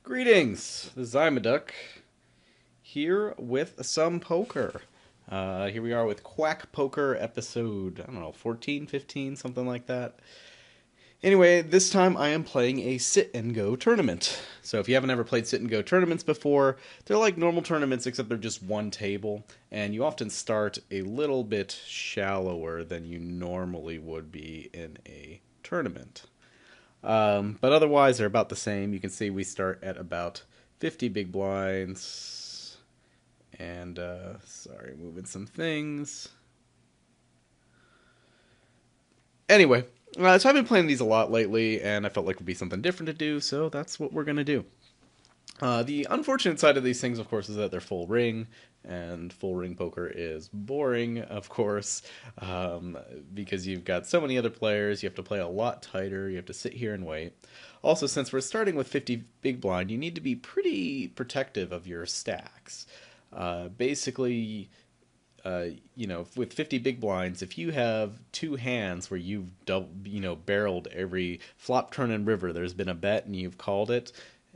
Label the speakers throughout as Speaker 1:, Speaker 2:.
Speaker 1: Greetings! This is Imaduck here with some poker. Here we are with Quack Poker episode, I don't know, 14, 15, something like that. Anyway, this time I am playing a sit and go tournament. So if you haven't ever played sit and go tournaments before, they're like normal tournaments except they're just one table, and you often start a little bit shallower than you normally would be in a tournament. But otherwise, they're about the same. You can see we start at about 50 big blinds. And, sorry, moving some things. Anyway, so I've been playing these a lot lately, and I felt like it would be something different to do, so that's what we're going to do. The unfortunate side of these things, of course, is that they're full ring, and full ring poker is boring, of course, because you've got so many other players, you have to play a lot tighter, you have to sit here and wait. Also, since we're starting with 50 big blind, you need to be pretty protective of your stacks. Basically, with 50 big blinds, if you have two hands where you've barreled every flop, turn, and river, there's been a bet and you've called it,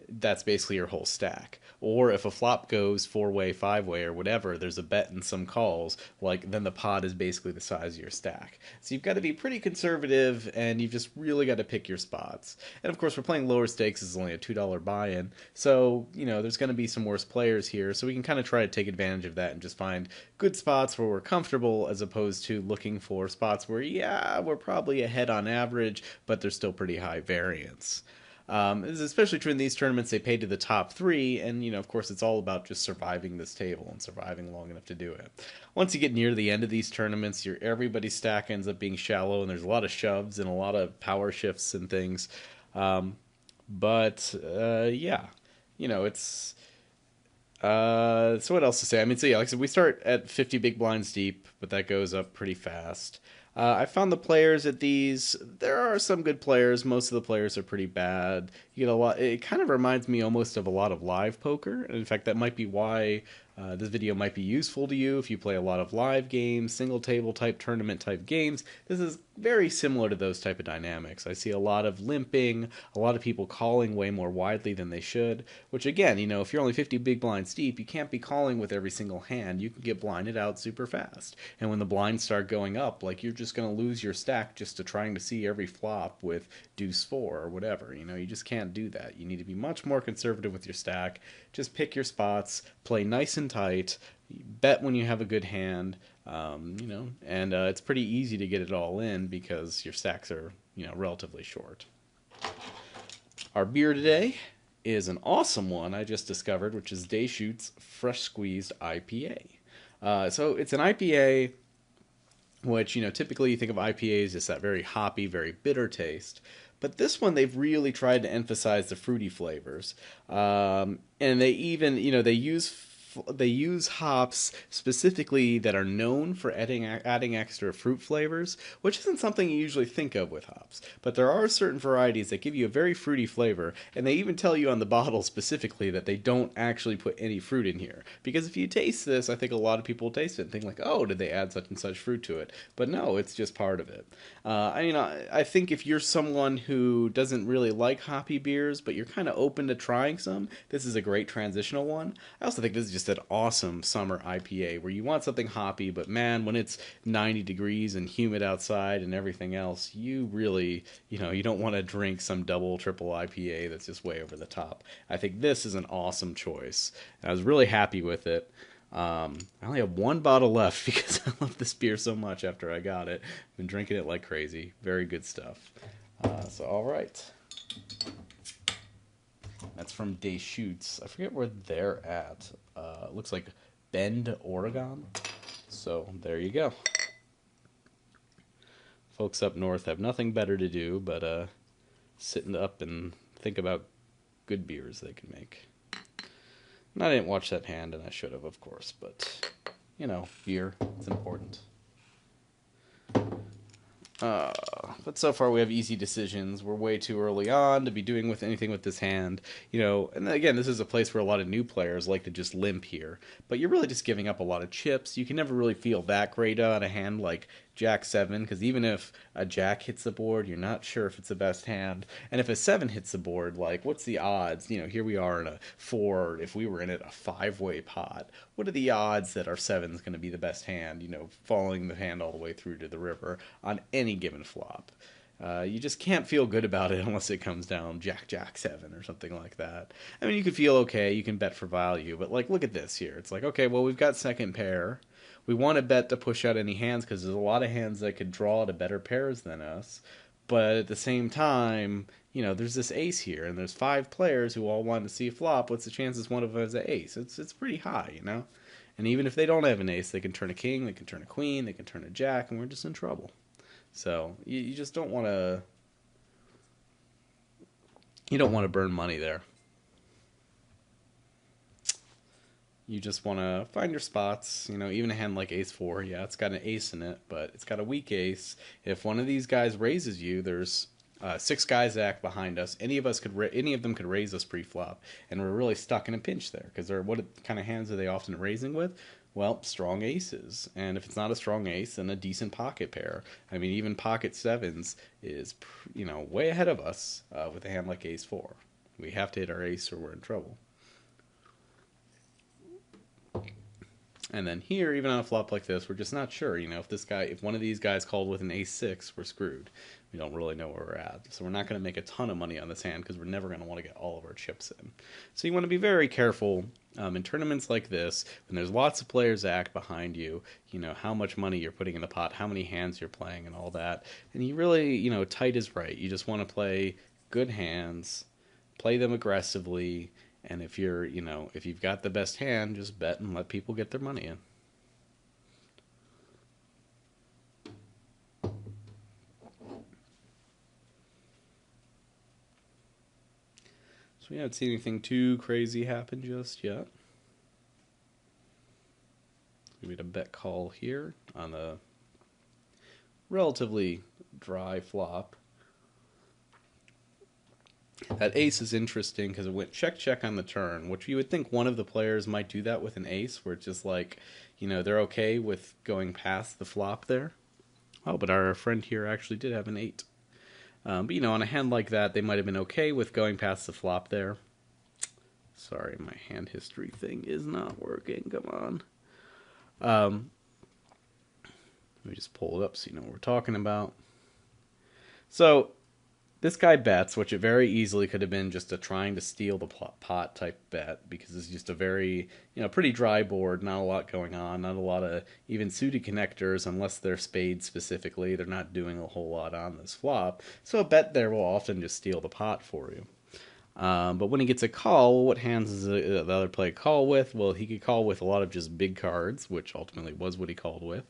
Speaker 1: that's basically your whole stack. Or if a flop goes four-way, five-way, or whatever, there's a bet and some calls, then the pot is basically the size of your stack. So you've got to be pretty conservative, and you've just really got to pick your spots. And of course, we're playing lower stakes, it's only a $2 buy-in, so, there's going to be some worse players here, so we can kind of try to take advantage of that and just find good spots where we're comfortable, as opposed to looking for spots where, yeah, we're probably ahead on average, but there's still pretty high variance. This is especially true in these tournaments. They pay to the top three, and of course, it's all about just surviving this table and surviving long enough to do it. Once you get near the end of these tournaments, everybody's stack ends up being shallow, and there's a lot of shoves and a lot of power shifts and things. Yeah, it's. So what else to say? I mean, so yeah, like I said, we start at 50 big blinds deep, but that goes up pretty fast. I found the players at these. There are some good players. Most of the players are pretty bad. You get a lot. It kind of reminds me almost of a lot of live poker. And in fact, that might be why this video might be useful to you if you play a lot of live games, single table type tournament type games. This is very similar to those type of dynamics. I see a lot of limping, a lot of people calling way more widely than they should, which again, if you're only 50 big blinds deep, you can't be calling with every single hand. You can get blinded out super fast. And when the blinds start going up, you're just going to lose your stack just to trying to see every flop with deuce four or whatever. You just can't do that. You need to be much more conservative with your stack. Just pick your spots, play nice and tight, bet when you have a good hand, and it's pretty easy to get it all in because your stacks are, relatively short. Our beer today is an awesome one I just discovered, which is Deschutes Fresh Squeezed IPA. So it's an IPA, which, typically you think of IPAs as that very hoppy, very bitter taste. But this one, they've really tried to emphasize the fruity flavors. And they even, they use hops specifically that are known for adding extra fruit flavors, which isn't something you usually think of with hops. But there are certain varieties that give you a very fruity flavor, and they even tell you on the bottle specifically that they don't actually put any fruit in here. Because if you taste this, I think a lot of people will taste it and think oh, did they add such and such fruit to it? But no, it's just part of it. I think if you're someone who doesn't really like hoppy beers, but you're kind of open to trying some, this is a great transitional one. I also think this is just an awesome summer IPA where you want something hoppy, but man, when it's 90 degrees and humid outside and everything else, you really, you don't want to drink some double, triple IPA that's just way over the top. I think this is an awesome choice. And I was really happy with it. I only have one bottle left because I love this beer so much after I got it. I've been drinking it like crazy. Very good stuff. All right. That's from Deschutes. I forget where they're at. Looks like Bend, Oregon. So there you go. Folks up north have nothing better to do but sitting up and think about good beers they can make. And I didn't watch that hand, and I should have, of course. But, beer, it's important. But so far we have easy decisions. We're way too early on to be doing anything with this hand. And again, this is a place where a lot of new players like to just limp here. But you're really just giving up a lot of chips. You can never really feel that great on a hand like Jack 7, because even if a Jack hits the board, you're not sure if it's the best hand. And if a 7 hits the board, like, what's the odds? Here we are in a 4, if we were in it, a 5-way pot. What are the odds that our 7's going to be the best hand, following the hand all the way through to the river on any given flop? You just can't feel good about it unless it comes down Jack Jack 7 or something like that. I mean, you could feel okay, you can bet for value, but like, look at this here. It's like, okay, well, we've got second pair. We want to bet to push out any hands because there's a lot of hands that could draw to better pairs than us. But at the same time, there's this ace here, and there's 5 players who all want to see a flop. What's the chances one of them has an ace? It's pretty high. And even if they don't have an ace, they can turn a king, they can turn a queen, they can turn a jack, and we're just in trouble. So you just don't want to. You don't want to burn money there. You just want to find your spots. Even a hand like ace 4, yeah, it's got an ace in it, but it's got a weak ace. If one of these guys raises you, there's 6 guys that act behind us. Any of them could raise us pre-flop, and we're really stuck in a pinch there because what kind of hands are they often raising with? Well, strong aces, and if it's not a strong ace, then a decent pocket pair. I mean, even pocket 7s is way ahead of us with a hand like ace 4. We have to hit our ace or we're in trouble. And then here, even on a flop like this, we're just not sure. If one of these guys called with an ace 6, we're screwed. We don't really know where we're at. So we're not going to make a ton of money on this hand because we're never going to want to get all of our chips in. So you want to be very careful in tournaments like this, when there's lots of players that act behind you, how much money you're putting in the pot, how many hands you're playing, and all that. And you really, tight is right. You just want to play good hands, play them aggressively, and if you've got the best hand, just bet and let people get their money in. So we haven't seen anything too crazy happen just yet. We made a bet call here on a relatively dry flop. That ace is interesting because it went check on the turn, which you would think one of the players might do that with an ace, where it's just like, they're okay with going past the flop there. Oh, but our friend here actually did have an 8. But on a hand like that, they might have been okay with going past the flop there. Sorry, my hand history thing is not working. Come on. Let me just pull it up so you know what we're talking about. So this guy bets, which it very easily could have been just a trying to steal the pot type bet, because it's just a very, pretty dry board, not a lot going on, not a lot of even suited connectors, unless they're spades specifically. They're not doing a whole lot on this flop. So a bet there will often just steal the pot for you. But when he gets a call, what hands does the other player call with? Well, he could call with a lot of just big cards, which ultimately was what he called with.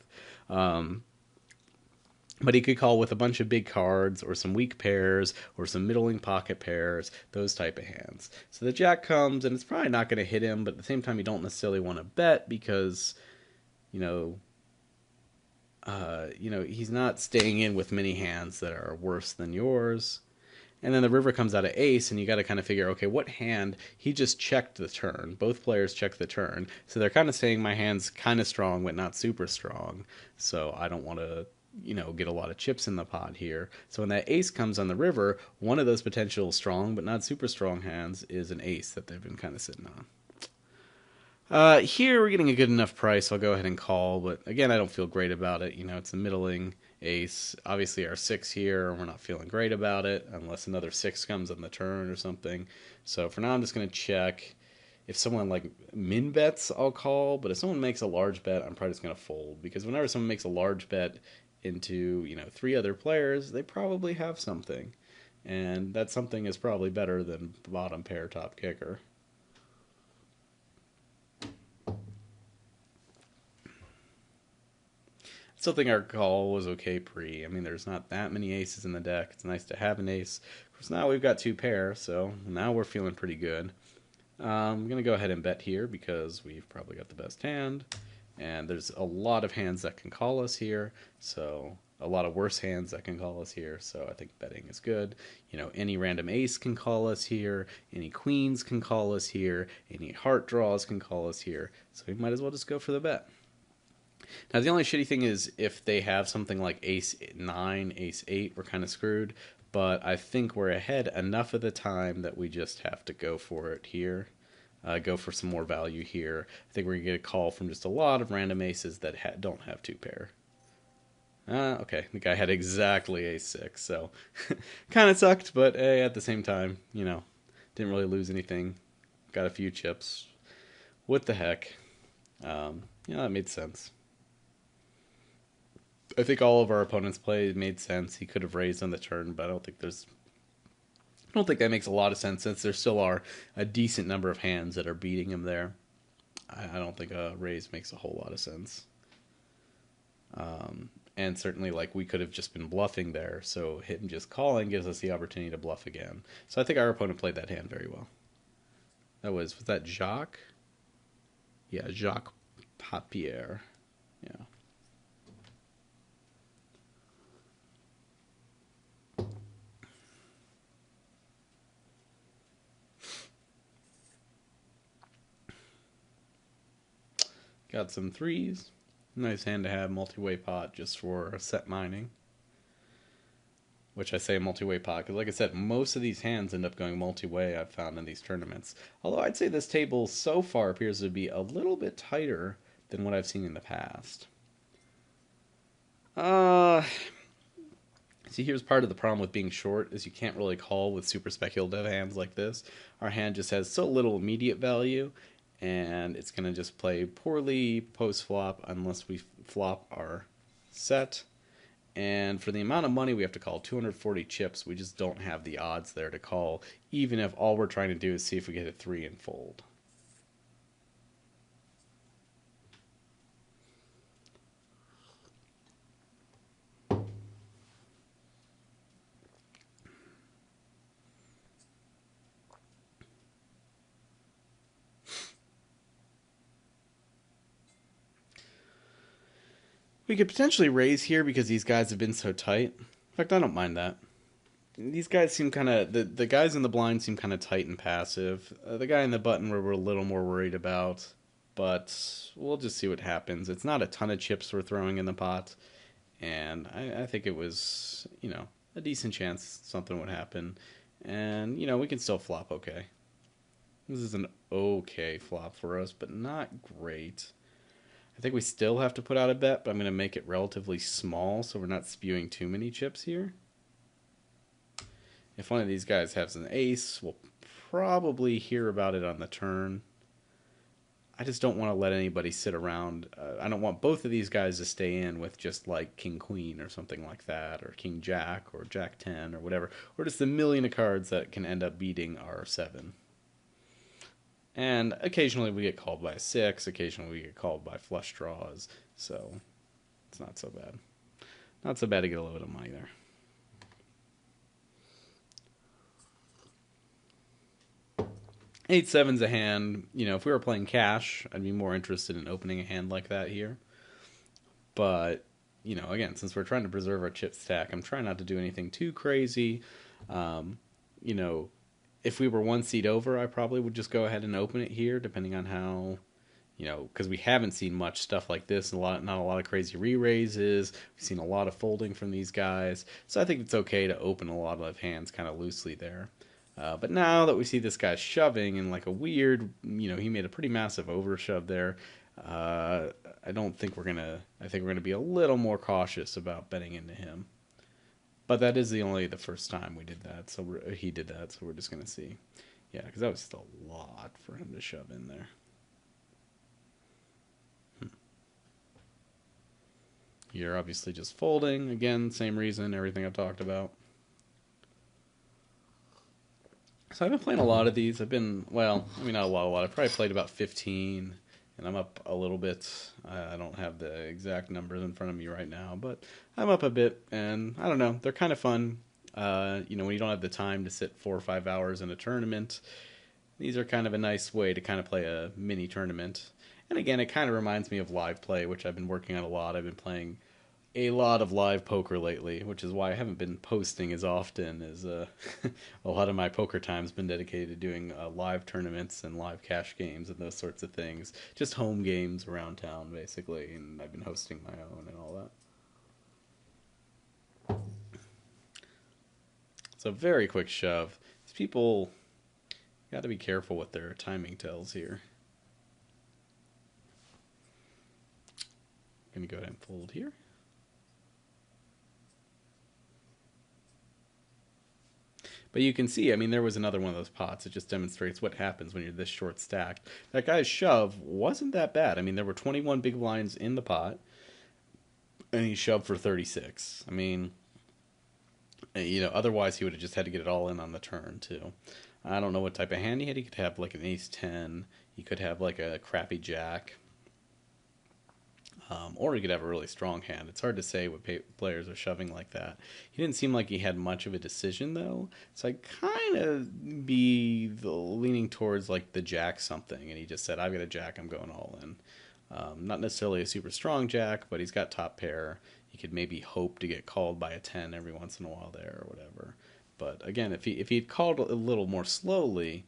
Speaker 1: But he could call with a bunch of big cards, or some weak pairs, or some middling pocket pairs, those type of hands. So the jack comes, and it's probably not going to hit him, but at the same time, you don't necessarily want to bet because, he's not staying in with many hands that are worse than yours. And then the river comes out of ace, and you got to kind of figure, okay, what hand? He just checked the turn. Both players checked the turn. So they're kind of saying my hand's kind of strong, but not super strong. So I don't want to, get a lot of chips in the pot here. So when that ace comes on the river, one of those potential strong, but not super strong hands is an ace that they've been kind of sitting on. Here we're getting a good enough price. I'll go ahead and call, but again, I don't feel great about it. It's a middling ace. Obviously our 6 here, we're not feeling great about it unless another 6 comes on the turn or something. So for now, I'm just going to check. If someone like min bets, I'll call, but if someone makes a large bet, I'm probably just going to fold, because whenever someone makes a large bet into 3 other players, they probably have something, and that something is probably better than bottom pair top kicker. Still think our call was okay pre. I mean, there's not that many aces in the deck. It's nice to have an ace. Of course, now we've got 2 pair, so now we're feeling pretty good. I'm going to go ahead and bet here because we've probably got the best hand. And there's a lot of hands that can call us here, so a lot of worse hands that can call us here, so I think betting is good. Any random ace can call us here, any queens can call us here, any heart draws can call us here, so we might as well just go for the bet. Now, the only shitty thing is if they have something like ace 9, ace 8, we're kind of screwed. But I think we're ahead enough of the time that we just have to go for it here. Go for some more value here. I think we're going to get a call from just a lot of random aces that don't have two pair. Okay, the guy had exactly ace 6, so kind of sucked, but hey, at the same time, didn't really lose anything. Got a few chips. What the heck? That made sense. I think all of our opponents' play made sense. He could have raised on the turn, but I don't think that makes a lot of sense since there still are a decent number of hands that are beating him there. I don't think a raise makes a whole lot of sense. And certainly, like, we could have just been bluffing there, so him just calling gives us the opportunity to bluff again. So I think our opponent played that hand very well. Was that Jacques? Yeah, Jacques Papier. Yeah. Got some threes. Nice hand to have, multi-way pot just for set mining. Which I say multi-way pot, because like I said, most of these hands end up going multi-way I've found in these tournaments. Although I'd say this table so far appears to be a little bit tighter than what I've seen in the past. See, here's part of the problem with being short, is you can't really call with super speculative hands like this. Our hand just has so little immediate value, and it's going to just play poorly post-flop unless we flop our set. And for the amount of money we have to call, 240 chips, we just don't have the odds there to call, even if all we're trying to do is see if we get a 3 and fold. We could potentially raise here because these guys have been so tight. In fact, I don't mind that. These guys seem kind of the guys in the blind seem kind of tight and passive. The guy in the button we're a little more worried about, but we'll just see what happens. It's not a ton of chips we're throwing in the pot, and I think it was a decent chance something would happen, and we can still flop okay. This is an okay flop for us, but not great. I think we still have to put out a bet, but I'm going to make it relatively small so we're not spewing too many chips here. If one of these guys has an ace, we'll probably hear about it on the turn. I just don't want to let anybody sit around. I don't want both of these guys to stay in with just like King Queen or something like that, or King Jack or Jack 10 or whatever, or just a million of cards that can end up beating our 7. And occasionally we get called by a 6, occasionally we get called by flush draws, so it's not so bad. Not so bad to get a little bit of money there. Eight seven's a hand. If we were playing cash, I'd be more interested in opening a hand like that here. But, again, since we're trying to preserve our chip stack, I'm trying not to do anything too crazy. If we were one seat over, I probably would just go ahead and open it here, depending on how, because we haven't seen much stuff like this, not a lot of crazy re-raises. We've seen a lot of folding from these guys, so I think it's okay to open a lot of hands kind of loosely there. But now that we see this guy shoving in like a weird, he made a pretty massive overshove there. I don't think we're gonna. I think we're gonna be a little more cautious about betting into him. But that is the first time we did that. So he did that. So we're just gonna see. Yeah, because that was still a lot for him to shove in there. You're obviously just folding again. Same reason. Everything I've talked about. So I've been playing a lot of these. Not a lot. I've probably played about 15, and I'm up a little bit. I don't have the exact numbers in front of me right now, but I'm up a bit, and I don't know. They're kind of fun. When you don't have the time to sit 4 or 5 hours in a tournament, these are kind of a nice way to kind of play a mini tournament. And again, it kind of reminds me of live play, which I've been working on a lot. I've been playing a lot of live poker lately, which is why I haven't been posting as often as a lot of my poker time's been dedicated to doing live tournaments and live cash games and those sorts of things. Just home games around town, basically, and I've been hosting my own and all that. So, very quick shove. These people got to be careful with their timing tells here. Gonna go ahead and fold here. But you can see, I mean, there was another one of those pots. It just demonstrates what happens when you're this short stacked. That guy's shove wasn't that bad. I mean, there were 21 big blinds in the pot, and he shoved for 36. I mean, otherwise he would have just had to get it all in on the turn, too. I don't know what type of hand he had. He could have like an ace 10. He could have like a crappy jack. Or he could have a really strong hand. It's hard to say what players are shoving like that. He didn't seem like he had much of a decision though, so I kind of be leaning towards like the jack something, and he just said, "I've got a jack. I'm going all in." Not necessarily a super strong jack, but he's got top pair. He could maybe hope to get called by a 10 every once in a while there or whatever. But again, if he'd called a little more slowly,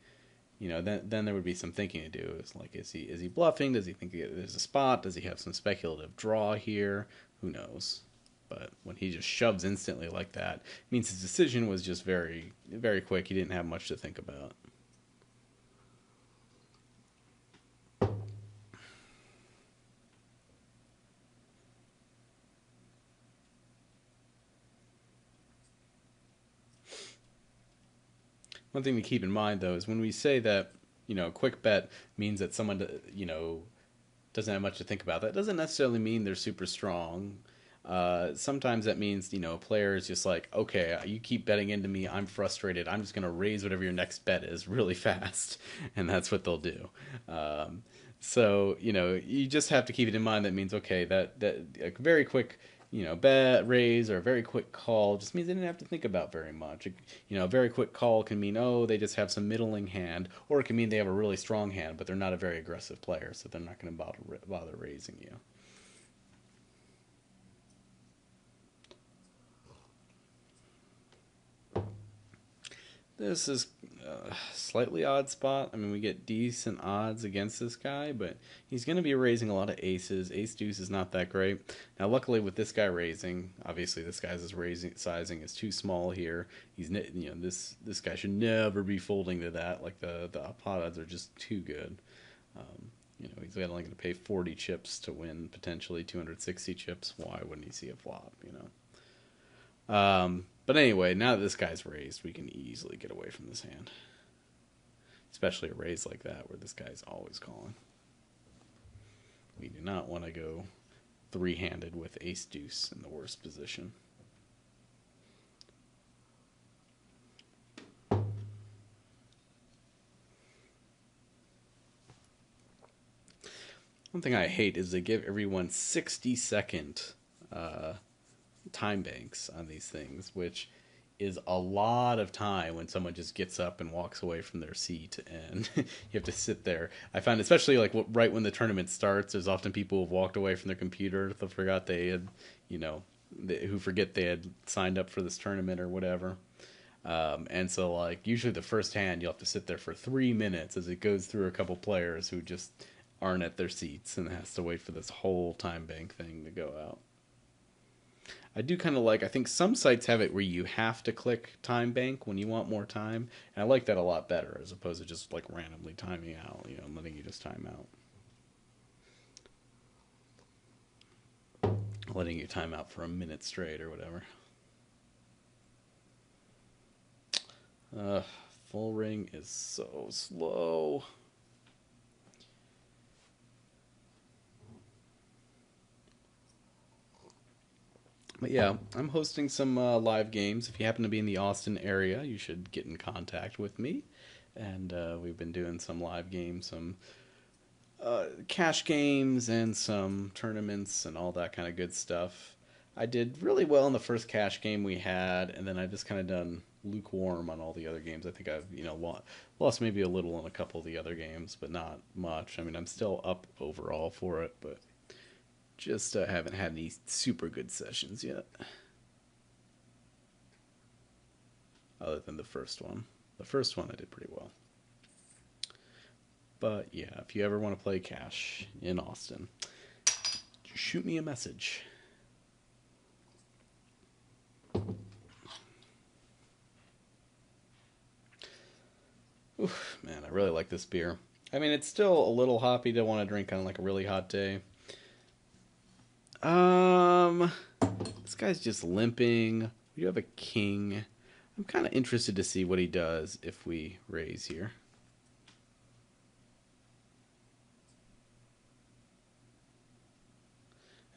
Speaker 1: then there would be some thinking to do. It's like, is he bluffing? Does he think there's a spot? Does he have some speculative draw here? Who knows? But when he just shoves instantly like that, it means his decision was just very, very quick. He didn't have much to think about. One thing to keep in mind, though, is when we say that, quick bet means that someone, doesn't have much to think about. That doesn't necessarily mean they're super strong. Sometimes that means, a player is just like, okay, you keep betting into me. I'm frustrated. I'm just going to raise whatever your next bet is really fast. And that's what they'll do. So, you just have to keep it in mind. That means, okay, that a very quick, bet, raise, or a very quick call just means they didn't have to think about very much. A very quick call can mean, oh, they just have some middling hand, or it can mean they have a really strong hand, but they're not a very aggressive player, so they're not going to bother raising you. This is a slightly odd spot. I mean, we get decent odds against this guy, but he's going to be raising a lot of aces. Ace deuce is not that great. Now, luckily, with this guy raising, obviously this guy's raising sizing is too small here. This guy should never be folding to that. Like the pot odds are just too good. He's only going to pay 40 chips to win potentially 260 chips. Why wouldn't he see a flop? But anyway, now that this guy's raised, we can easily get away from this hand. Especially a raise like that, where this guy's always calling. We do not want to go three-handed with ace deuce in the worst position. One thing I hate is they give everyone 60-second time banks on these things, which is a lot of time when someone just gets up and walks away from their seat, and you have to sit there. I find, especially like right when the tournament starts, there's often people who've walked away from their computer, they forgot they had, who forget they had signed up for this tournament or whatever. And so, like, usually the first hand you'll have to sit there for 3 minutes as it goes through a couple players who just aren't at their seats and has to wait for this whole time bank thing to go out. I do kind of like, I think some sites have it where you have to click time bank when you want more time. And I like that a lot better as opposed to just like randomly timing out, and letting you just time out. Letting you time out for a minute straight or whatever. Full ring is so slow. But yeah, I'm hosting some live games. If you happen to be in the Austin area, you should get in contact with me. And we've been doing some live games, some cash games, and some tournaments, and all that kind of good stuff. I did really well in the first cash game we had, and then I just kind of done lukewarm on all the other games. I think I've lost maybe a little in a couple of the other games, but not much. I mean, I'm still up overall for it, but Just haven't had any super good sessions yet, other than the first one. The first one I did pretty well. But yeah, if you ever want to play cash in Austin, shoot me a message. Oof, man, I really like this beer. I mean, it's still a little hoppy to want to drink on like a really hot day. Um, this guy's just limping. We do have a king. I'm kind of interested to see what he does if we raise here.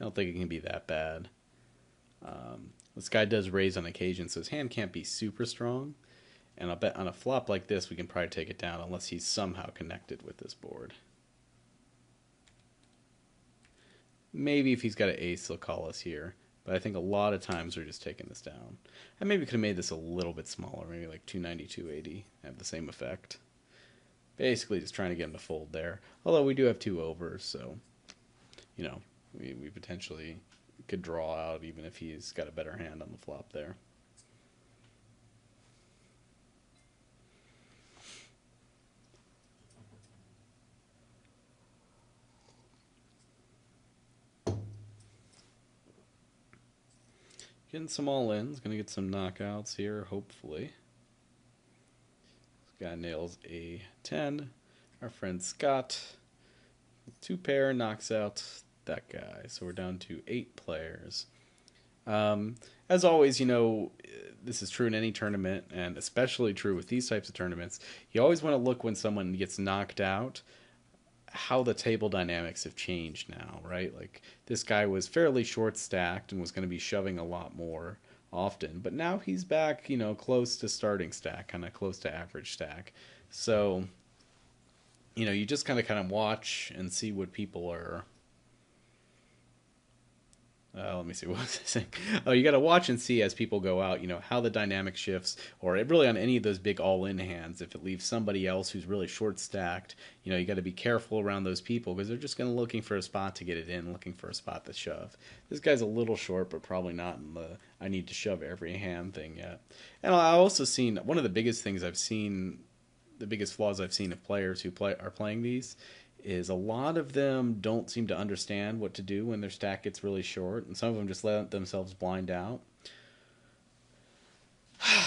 Speaker 1: I don't think it can be that bad. This guy does raise on occasion, so his hand can't be super strong. And I'll bet on a flop like this, we can probably take it down unless he's somehow connected with this board. Maybe if he's got an ace, he'll call us here. But I think a lot of times we're just taking this down. I maybe could have made this a little bit smaller, maybe like 290, 280, have the same effect. Basically just trying to get him to fold there. Although we do have two overs, so, you know, we potentially could draw out even if he's got a better hand on the flop there. Getting some all-ins, gonna get some knockouts here, hopefully. This guy nails a 10. Our friend Scott, two pair, knocks out that guy. So we're down to 8 players. As always, you know, this is true in any tournament, and especially true with these types of tournaments. You always want to look when someone gets knocked out, how the table dynamics have changed now, right? Like this guy was fairly short stacked and was going to be shoving a lot more often, but now he's back, you know, close to starting stack, kind of close to average stack. So, you know, you just kind of watch and see what people are. Let me see, what was I saying? Oh, you got to watch and see as people go out, you know, how the dynamic shifts, or it really on any of those big all-in hands. If it leaves somebody else who's really short-stacked, you know, you got to be careful around those people because they're just going to looking for a spot to get it in, looking for a spot to shove. This guy's a little short, but probably not in the I need to shove every hand thing yet. And I also seen one of the biggest things I've seen, the biggest flaws I've seen of players who are playing these is a lot of them don't seem to understand what to do when their stack gets really short, and some of them just let themselves blind out.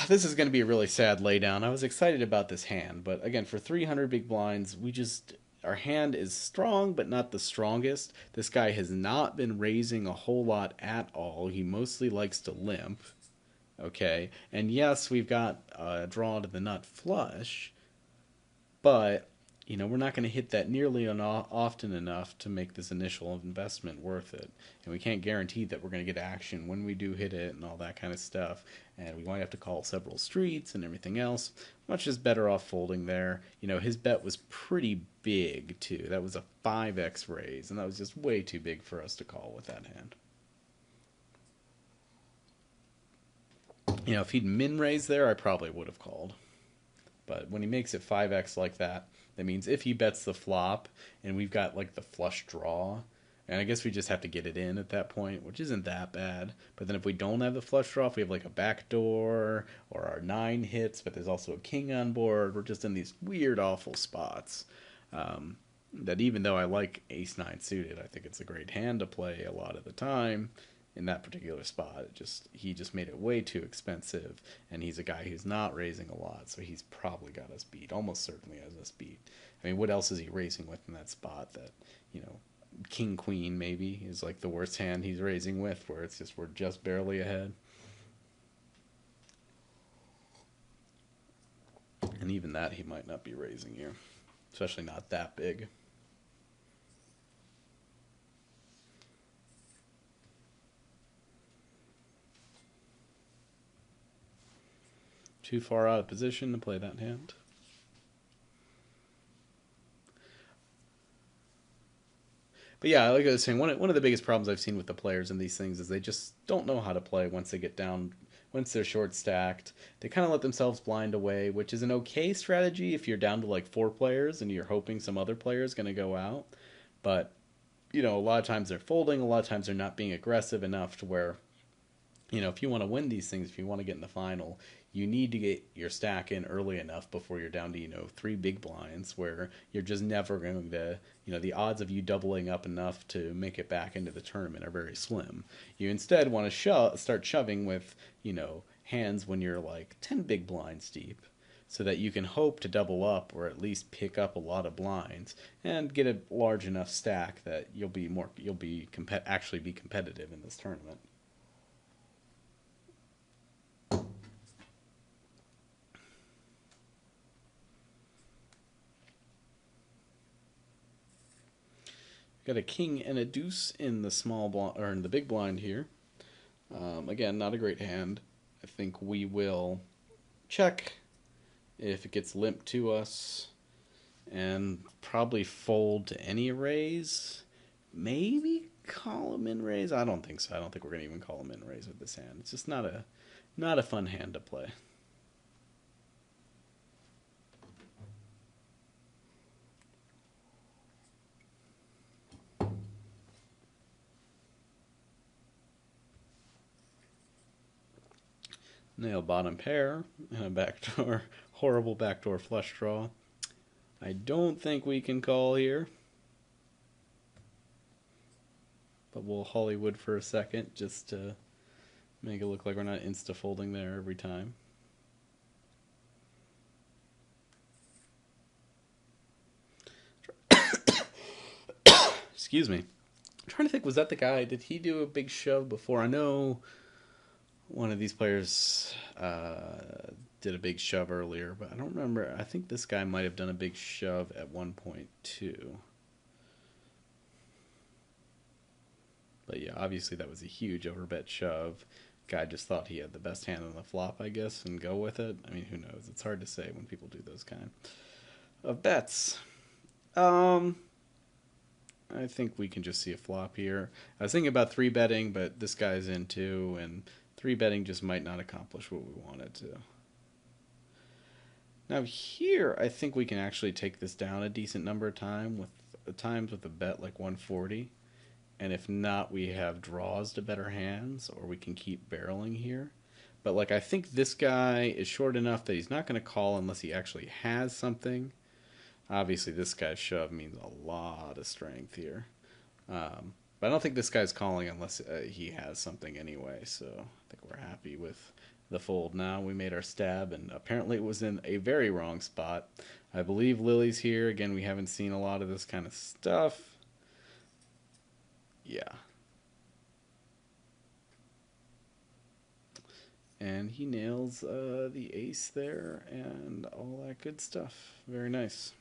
Speaker 1: This is going to be a really sad laydown. I was excited about this hand, but again, for 300 big blinds, our hand is strong, but not the strongest. This guy has not been raising a whole lot at all. He mostly likes to limp. Okay, and yes, we've got a draw to the nut flush, but you know, we're not going to hit that nearly often enough to make this initial investment worth it. And we can't guarantee that we're going to get action when we do hit it and all that kind of stuff. And we might have to call several streets and everything else. Much is better off folding there. You know, his bet was pretty big, too. That was a 5x raise, and that was just way too big for us to call with that hand. You know, if he'd min raised there, I probably would have called. But when he makes it 5x like that, that means if he bets the flop and we've got like the flush draw, and I guess we just have to get it in at that point, which isn't that bad. But then if we don't have the flush draw, if we have like a backdoor or our 9 hits, but there's also a king on board, we're just in these weird, awful spots. That even though I like ace-9 suited, I think it's a great hand to play a lot of the time. In that particular spot, he just made it way too expensive, and he's a guy who's not raising a lot, so he's probably got us beat. Almost certainly has us beat. I mean, what else is he raising with in that spot? That, you know, king queen maybe is like the worst hand he's raising with, where it's just we're just barely ahead. And even that he might not be raising here, especially not that big. Too far out of position to play that hand. But yeah, like I was saying, one of the biggest problems I've seen with the players in these things is they just don't know how to play once they get down, once they're short stacked. They kind of let themselves blind away, which is an okay strategy if you're down to like 4 players and you're hoping some other player is going to go out. But a lot of times they're folding, a lot of times they're not being aggressive enough to where, if you want to win these things, if you want to get in the final, you need to get your stack in early enough before you're down to, three big blinds where you're just never going to, the odds of you doubling up enough to make it back into the tournament are very slim. You instead want to start shoving with, hands when you're like 10 big blinds deep so that you can hope to double up or at least pick up a lot of blinds and get a large enough stack that actually be competitive in this tournament. Got a king and a deuce in the small blind or in the big blind here. Again, not a great hand. I think we will check if it gets limp to us, and probably fold to any raise. Maybe call him in raise. I don't think so. I don't think we're gonna even call him in raise with this hand. It's just not a fun hand to play. Nail bottom pair and a backdoor, horrible backdoor flush draw. I don't think we can call here, but we'll Hollywood for a second just to make it look like we're not insta folding there every time. Excuse me. I'm trying to think, was that the guy? Did he do a big shove before? I know one of these players did a big shove earlier, but I don't remember. I think this guy might have done a big shove at one point too. But yeah, obviously that was a huge overbet shove. Guy just thought he had the best hand on the flop, I guess, and go with it. I mean, who knows? It's hard to say when people do those kind of bets. I think we can just see a flop here. I was thinking about 3-betting, but this guy's in too, and 3-betting just might not accomplish what we wanted to. Now here, I think we can actually take this down a decent number of times with a bet like 140. And if not, we have draws to better hands, or we can keep barreling here. But like, I think this guy is short enough that he's not going to call unless he actually has something. Obviously, this guy's shove means a lot of strength here. But I don't think this guy's calling unless he has something anyway. So I think we're happy with the fold now. We made our stab, and apparently it was in a very wrong spot. I believe Lily's here. Again, we haven't seen a lot of this kind of stuff. Yeah. And he nails the ace there and all that good stuff. Very nice.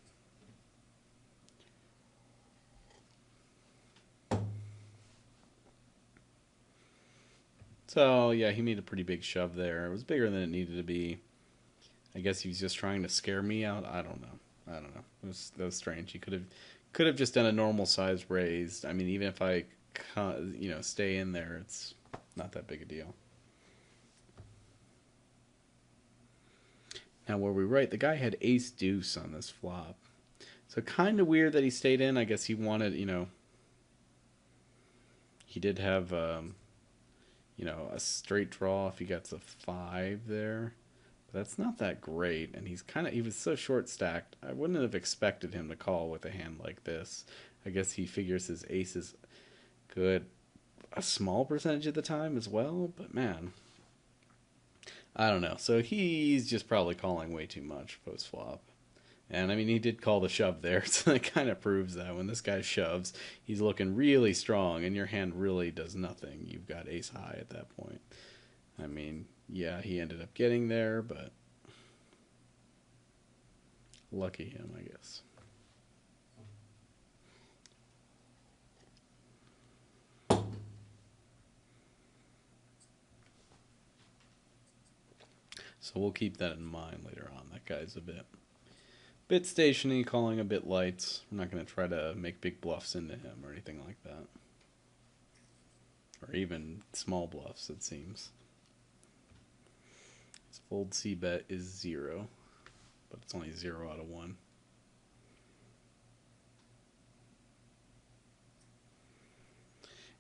Speaker 1: So, yeah, he made a pretty big shove there. It was bigger than it needed to be. I guess he was just trying to scare me out. I don't know. That was strange. He could have just done a normal size raise. I mean, even if I stay in there, it's not that big a deal. Now, were we right? The guy had ace deuce on this flop. So kind of weird that he stayed in. I guess he wanted, he did have a straight draw if he gets a 5 there. But that's not that great, and he was so short stacked. I wouldn't have expected him to call with a hand like this. I guess he figures his ace is good a small percentage of the time as well, but man, I don't know. So he's just probably calling way too much post flop. And I mean, he did call the shove there, so that kind of proves that when this guy shoves, he's looking really strong, and your hand really does nothing. You've got ace high at that point. I mean, yeah, he ended up getting there, but lucky him, I guess. So we'll keep that in mind later on. That guy's a bit stationy, calling a bit lights. I'm not going to try to make big bluffs into him or anything like that. Or even small bluffs, it seems. His fold C bet is 0, but it's only 0 out of 1.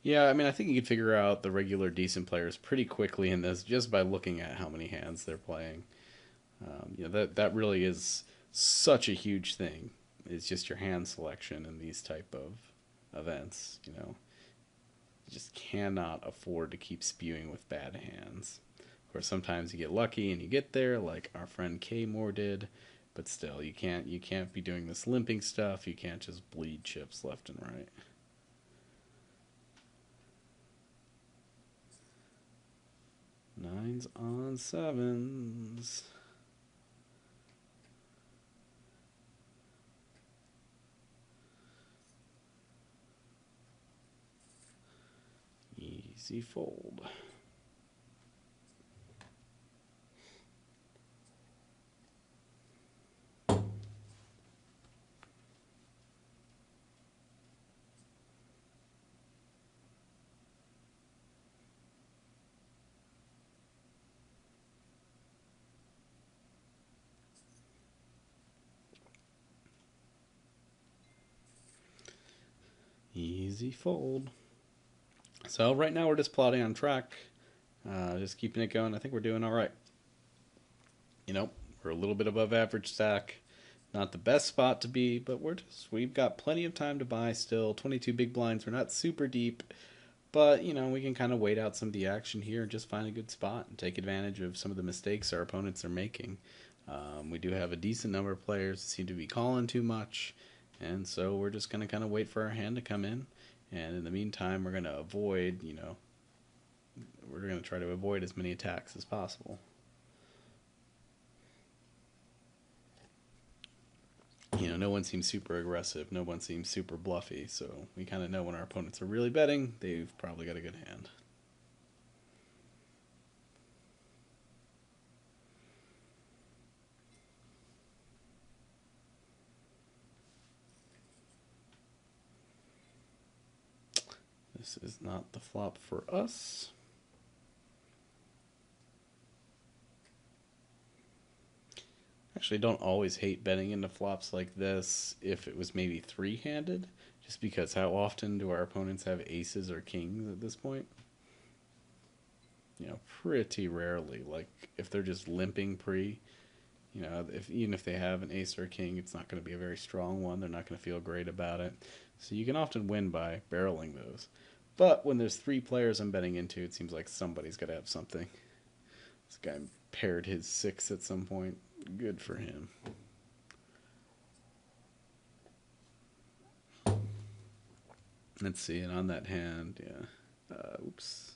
Speaker 1: Yeah, I mean, I think you could figure out the regular decent players pretty quickly in this just by looking at how many hands they're playing. That really is such a huge thing. It's just your hand selection in these type of events. You just cannot afford to keep spewing with bad hands. Of course, sometimes you get lucky and you get there, like our friend K Moore did. But still, you can't be doing this limping stuff. You can't just bleed chips left and right. Nines on sevens. Easy fold. Easy fold. So right now we're just plotting on track, just keeping it going. I think we're doing all right. You know, we're a little bit above average stack. Not the best spot to be, but we've got plenty of time to buy still. 22 big blinds. We're not super deep, but we can kind of wait out some of the action here and just find a good spot and take advantage of some of the mistakes our opponents are making. We do have a decent number of players that seem to be calling too much, and so we're just going to kind of wait for our hand to come in. And in the meantime, we're going to try to avoid as many attacks as possible. No one seems super aggressive. No one seems super bluffy. So we kind of know when our opponents are really betting, they've probably got a good hand. This is not the flop for us. Actually, don't always hate betting into flops like this if it was maybe three-handed, just because how often do our opponents have aces or kings at this point? Pretty rarely. Like if they're just limping pre, even if they have an ace or a king, it's not going to be a very strong one. They're not going to feel great about it. So you can often win by barreling those. But when there's three players I'm betting into, it seems like somebody's got to have something. This guy paired his six at some point. Good for him. Let's see, and on that hand, yeah. Oops.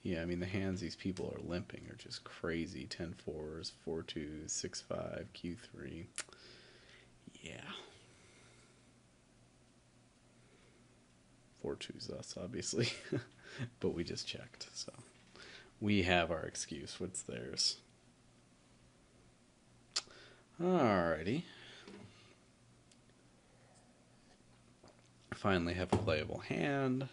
Speaker 1: Yeah, I mean, the hands these people are limping are just crazy. 10 fours, 4 twos, 6 5, Q3. Yeah. 4 twos us, obviously. But we just checked, so we have our excuse. What's theirs? Alrighty. Finally have a playable hand.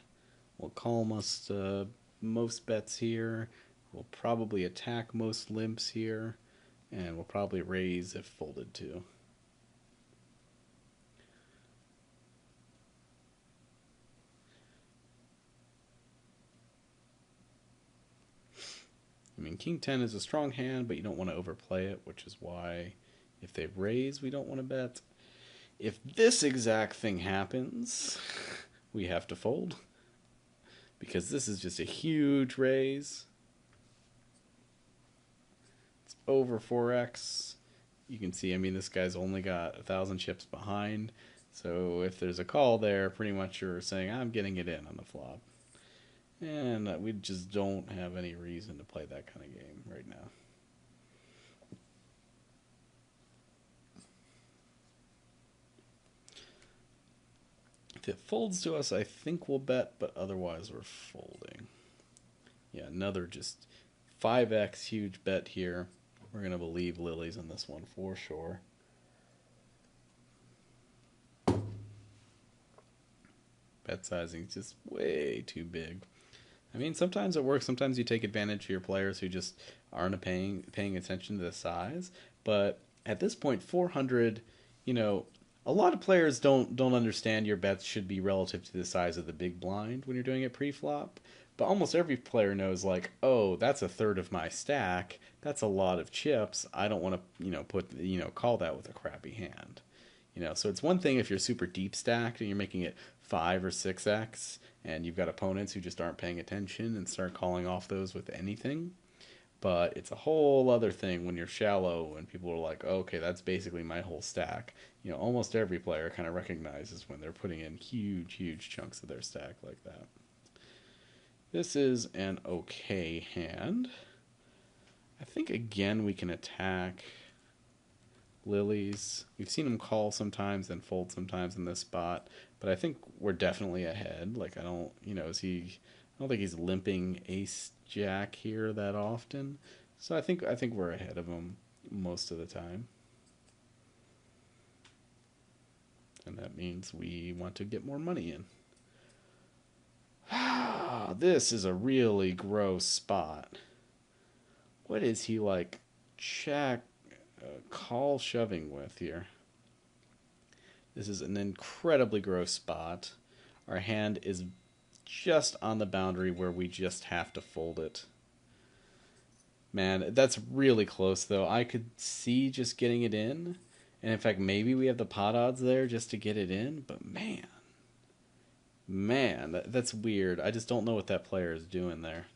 Speaker 1: We'll call most bets here. We'll probably attack most limps here. And we'll probably raise if folded to. I mean, King 10 is a strong hand, but you don't want to overplay it, which is why if they raise, we don't want to bet. If this exact thing happens, we have to fold. Because this is just a huge raise. It's over 4x. You can see, I mean, this guy's only got 1,000 chips behind. So if there's a call there, pretty much you're saying, I'm getting it in on the flop. And we just don't have any reason to play that kind of game right now. If it folds to us, I think we'll bet, but otherwise we're folding. Yeah, another just 5x huge bet here. We're going to believe Lily's on this one for sure. Bet sizing is just way too big. I mean, sometimes it works. Sometimes you take advantage of your players who just aren't paying attention to the size. But at this point, 400, a lot of players don't understand your bets should be relative to the size of the big blind when you're doing it pre-flop. But almost every player knows like, oh, that's a third of my stack. That's a lot of chips. I don't want to, call that with a crappy hand. So it's one thing if you're super deep stacked and you're making it 5 or 6x and you've got opponents who just aren't paying attention and start calling off those with anything. But it's a whole other thing when you're shallow and people are like, oh, okay, that's basically my whole stack. Almost every player kind of recognizes when they're putting in huge, huge chunks of their stack like that. This is an okay hand. I think, again, we can attack lilies. We've seen him call sometimes and fold sometimes in this spot, but I think we're definitely ahead. Like, I don't think he's limping ace jack here that often. So I think we're ahead of him most of the time. And that means we want to get more money in. This is a really gross spot. What is he like check call shoving with here? This is an incredibly gross spot. Our hand is just on the boundary where we just have to fold it. Man, that's really close, though. I could see just getting it in. And in fact, maybe we have the pot odds there just to get it in. But man, that's weird. I just don't know what that player is doing there.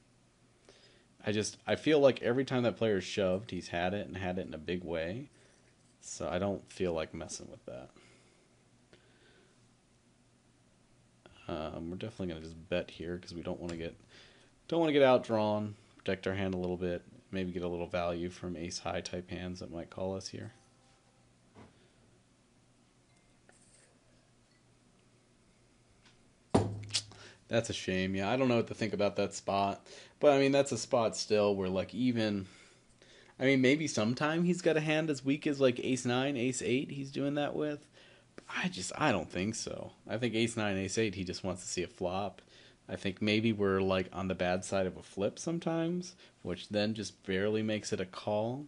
Speaker 1: I feel like every time that player is shoved, he's had it and had it in a big way. So I don't feel like messing with that. We're definitely gonna just bet here because we don't want to get outdrawn. Protect our hand a little bit. Maybe get a little value from ace high type hands that might call us here. That's a shame. Yeah, I don't know what to think about that spot. But I mean, that's a spot still where like even I mean, maybe sometime he's got a hand as weak as like ace 9, ace 8 he's doing that with. I don't think so. I think ace 9, ace 8 he just wants to see a flop. I think maybe we're like on the bad side of a flip sometimes, which then just barely makes it a call.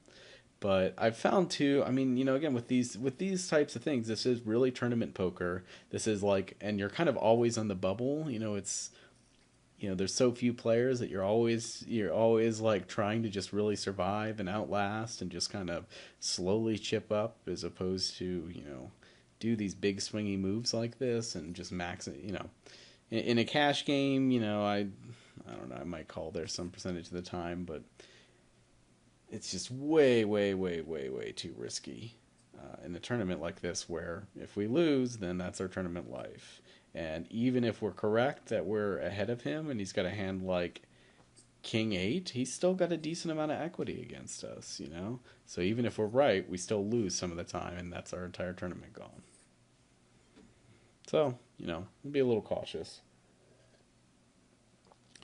Speaker 1: But I've found too, I mean, again with these types of things, this is really tournament poker. This is like and you're kind of always on the bubble. It's there's so few players that you're always like trying to just really survive and outlast and just kind of slowly chip up as opposed to, do these big swingy moves like this and just max it, in a cash game, I don't know, I might call there some percentage of the time, but it's just way, way, way, way, way too risky in a tournament like this where if we lose, then that's our tournament life. And even if we're correct that we're ahead of him and he's got a hand like King 8, he's still got a decent amount of equity against us, So even if we're right, we still lose some of the time, and that's our entire tournament gone. So, we'll be a little cautious.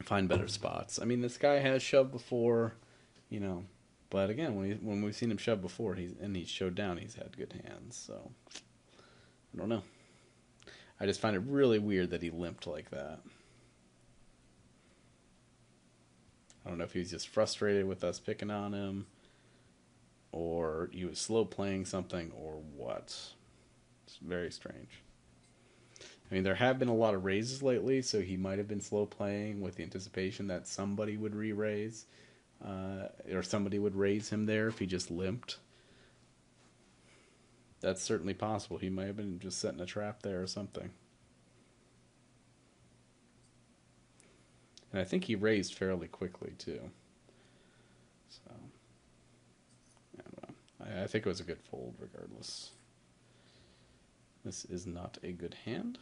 Speaker 1: Find better spots. I mean, this guy has shoved before, but again, when we've seen him shove before, he's showed down, he's had good hands. So, I don't know. I just find it really weird that he limped like that. I don't know if he was just frustrated with us picking on him, or he was slow playing something, or what. It's very strange. I mean, there have been a lot of raises lately, so he might have been slow playing with the anticipation that somebody would re-raise, or somebody would raise him there if he just limped. That's certainly possible. He might have been just setting a trap there or something. And I think he raised fairly quickly, too. So, I don't know. I think it was a good fold regardless. This is not a good hand.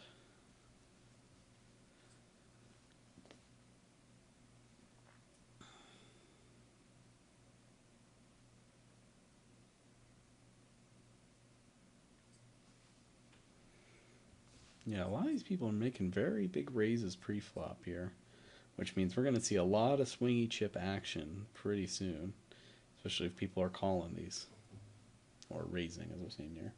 Speaker 1: Yeah, a lot of these people are making very big raises pre-flop here, which means we're going to see a lot of swingy chip action pretty soon, especially if people are calling these, or raising as we're seeing here.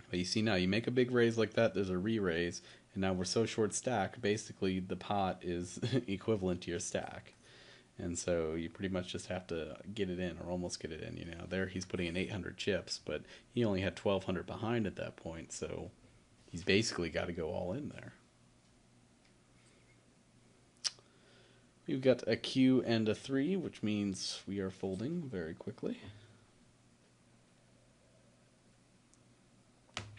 Speaker 1: But you see now, you make a big raise like that, there's a re-raise, and now we're so short stack, basically the pot is equivalent to your stack. And so you pretty much just have to get it in, or almost get it in. You know, there he's putting in 800 chips, but he only had 1,200 behind at that point, so he's basically got to go all in there. We've got a Q and a 3, which means we are folding very quickly.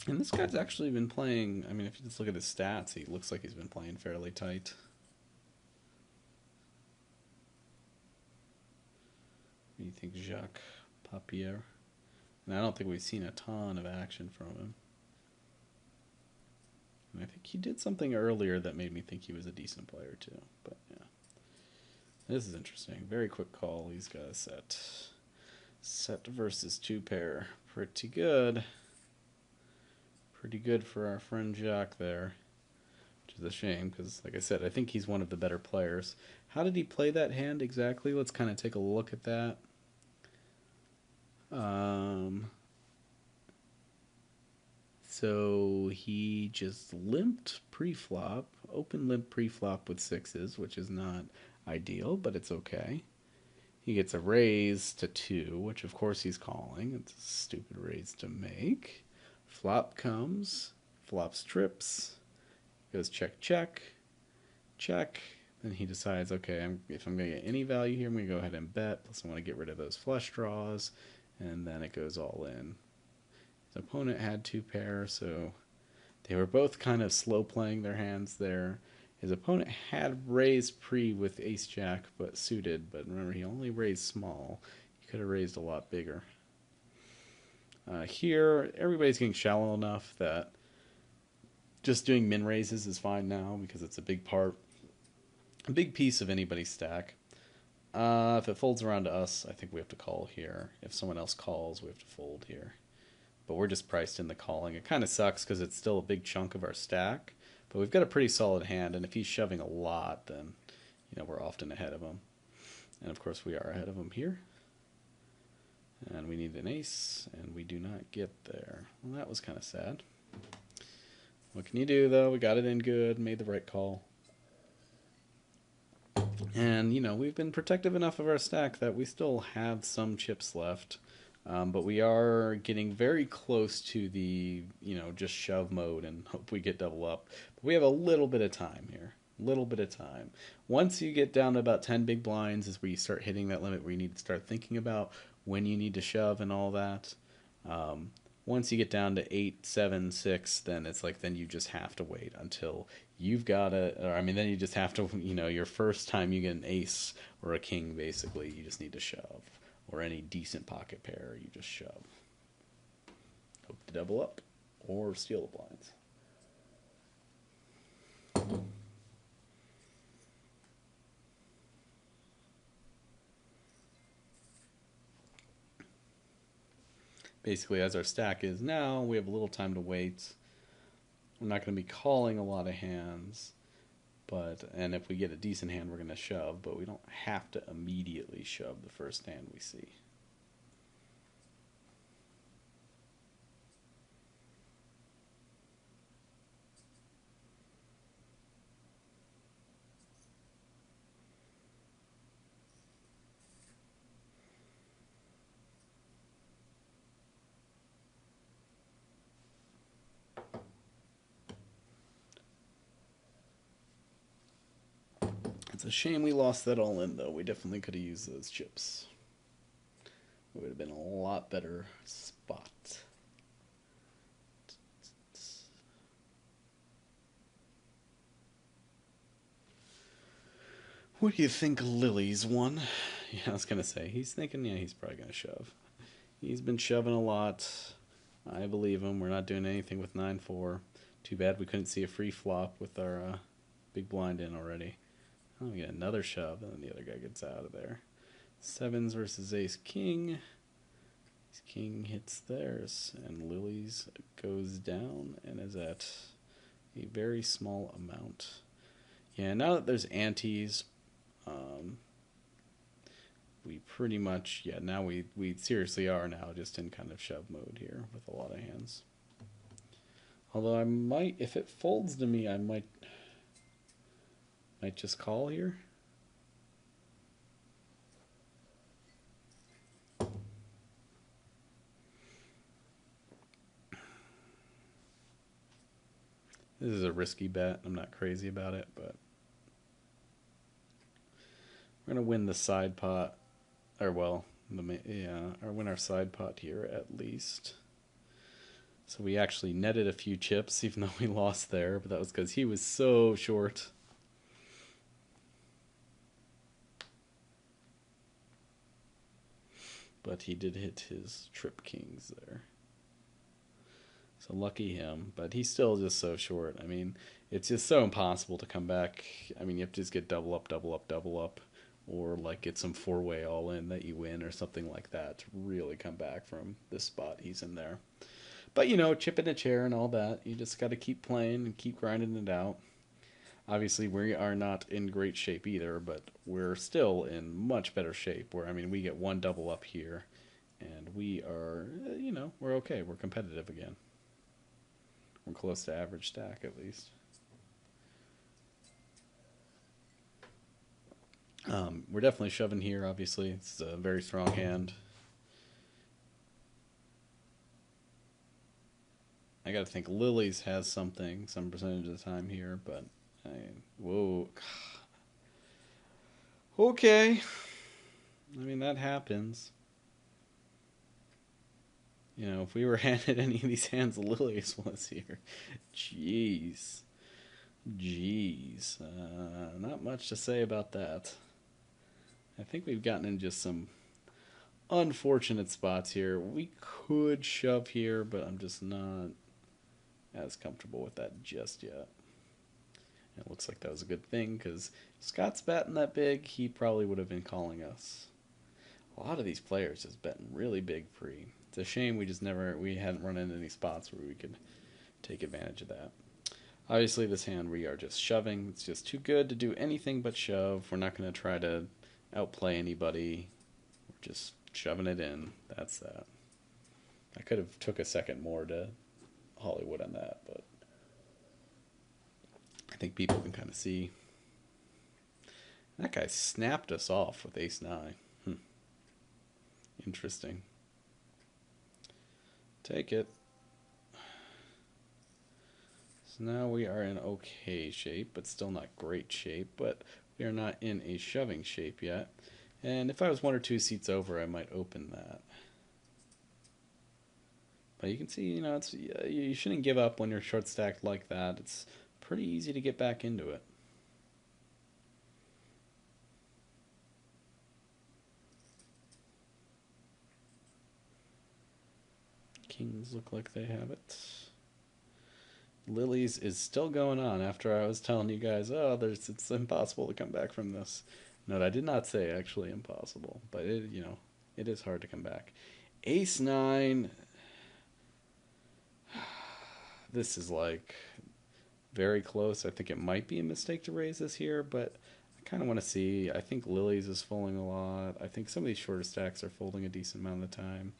Speaker 1: And this guy's actually been playing, I mean, if you just look at his stats, he looks like he's been playing fairly tight. What do you think, Jacques Papier? And I don't think we've seen a ton of action from him. And I think he did something earlier that made me think he was a decent player too. But yeah, this is interesting. Very quick call. He's got a set. Set versus 2 pair. Pretty good. Pretty good for our friend Jacques there. Which is a shame because, like I said, I think he's one of the better players. How did he play that hand exactly? Let's kind of take a look at that. So he just limped pre-flop, open limp pre-flop with 6s, which is not ideal, but it's okay. He gets a raise to 2, which of course he's calling. It's a stupid raise to make. Flop comes, flops trips, goes check, check, check. Then he decides, okay, if I'm going to get any value here, I'm going to go ahead and bet. Plus I want to get rid of those flush draws. And then it goes all in. His opponent had 2 pair, so they were both kind of slow playing their hands there. His opponent had raised pre with ace-jack, but suited. But remember, he only raised small. He could have raised a lot bigger. Here, everybody's getting shallow enough that just doing min raises is fine now because it's a big piece of anybody's stack. If it folds around to us, I think we have to call here. If someone else calls, we have to fold here. But we're just priced in the calling. It kind of sucks because it's still a big chunk of our stack. But we've got a pretty solid hand, and if he's shoving a lot, then we're often ahead of him. And of course we are ahead of him here. And we need an ace, and we do not get there. Well, that was kind of sad. What can you do, though? We got it in good, made the right call. And, we've been protective enough of our stack that we still have some chips left. But we are getting very close to the, just shove mode and hope we get double up. But we have a little bit of time here. Little bit of time. Once you get down to about 10 big blinds is where you start hitting that limit where you need to start thinking about when you need to shove and all that. Once you get down to 8, 7, 6, then it's like then you just have to wait until you've got then you just have to, your first time you get an ace or a king, basically, you just need to shove. Or any decent pocket pair, you just shove. Hope to double up or steal the blinds. Basically, as our stack is now, we have a little time to wait. We're not going to be calling a lot of hands, and if we get a decent hand, we're going to shove, but we don't have to immediately shove the first hand we see. It's a shame we lost that all in, though. We definitely could have used those chips. It would have been a lot better spot. What do you think Lily's won? Yeah, I was going to say, he's thinking, yeah, he's probably going to shove. He's been shoving a lot. I believe him. We're not doing anything with 9-4. Too bad we couldn't see a free flop with our big blind in already. Oh, we get another shove, and then the other guy gets out of there. 7s versus ace-king. Ace-king hits theirs, and Lily's goes down and is at a very small amount. Yeah, now that there's antes, we pretty much, now we seriously are now just in kind of shove mode here with a lot of hands. Although I might, if it folds to me, I might just call here. This is a risky bet. I'm not crazy about it, but we're gonna win the side pot, or well, or win our side pot here at least. So we actually netted a few chips, even though we lost there, but that was because he was so short. But he did hit his trip kings there. So lucky him, but he's still just so short. I mean, it's just so impossible to come back. I mean, you have to just get double up, double up, double up, or like get some four-way all in that you win or something like that to really come back from this spot he's in there. But you know, chip in a chair and all that. You just got to keep playing and keep grinding it out. Obviously, we are not in great shape either, but we're still in much better shape. Where I mean, we get one double up here, and we are, you know, we're okay. We're competitive again. We're close to average stack at least. We're definitely shoving here. Obviously, it's a very strong hand. I got to think Lily's has something, some percentage of the time here, but whoa. Okay. I mean, that happens. You know, if we were handed any of these hands Lily's was here, jeez. Jeez. Not much to say about that. I think we've gotten in just some unfortunate spots here. We could shove here, but I'm just not as comfortable with that just yet. It looks like that was a good thing because Scott's batting that big, he probably would have been calling us. A lot of these players just betting really big pre. It's a shame we hadn't run into any spots where we could take advantage of that. Obviously, this hand we are just shoving. It's just too good to do anything but shove. We're not going to try to outplay anybody. We're just shoving it in. That's that. I could have took a second more to Hollywood on that, but I think people can kind of see. That guy snapped us off with ace-9. Interesting. Take it. So now we are in okay shape, but still not great shape, but we are not in a shoving shape yet. And if I was one or two seats over, I might open that. But you can see, you know, you shouldn't give up when you're short stacked like that. It's pretty easy to get back into it. Kings look like they have it. Lily's is still going on after I was telling you guys, oh, it's impossible to come back from this. No, I did not say actually impossible, but it is hard to come back. Ace-9. This is like very close. I think it might be a mistake to raise this here, but I kind of want to see. I think Lily's is folding a lot. I think some of these shorter stacks are folding a decent amount of the time.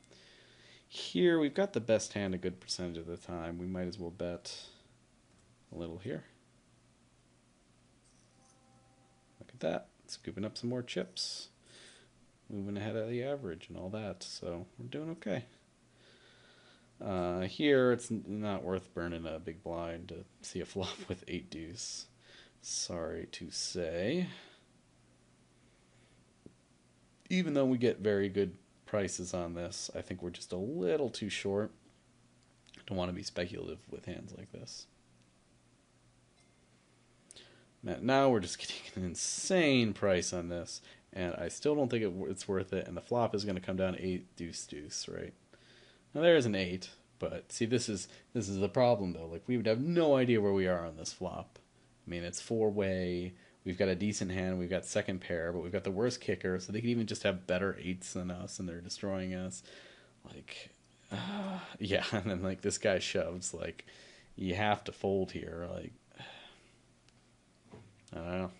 Speaker 1: Here, we've got the best hand a good percentage of the time. We might as well bet a little here. Look at that. Scooping up some more chips. Moving ahead of the average and all that. So we're doing okay. Here, it's not worth burning a big blind to see a flop with 8 deuce. Sorry to say. Even though we get very good prices on this, I think we're just a little too short. Don't want to be speculative with hands like this. Now we're just getting an insane price on this, and I still don't think it's worth it, and the flop is going to come down 8 deuce deuce, right? Now there is an 8, but see, this is the problem though. Like, we would have no idea where we are on this flop. I mean, it's 4-way. We've got a decent hand. We've got second pair, but we've got the worst kicker, so they could even just have better 8s than us, and they're destroying us. Like, yeah, and then like this guy shoves. Like, you have to fold here. Like, I don't know.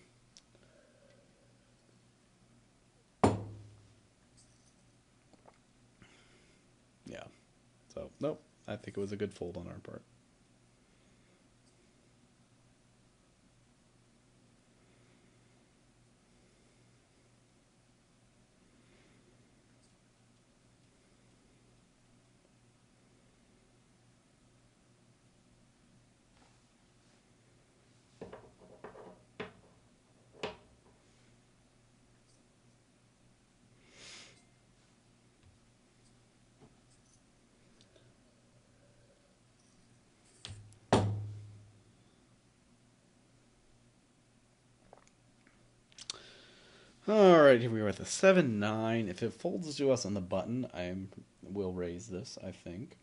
Speaker 1: Yeah. So nope. I think it was a good fold on our part. Alright, here we are with a 7-9. If it folds to us on the button, will raise this, I think.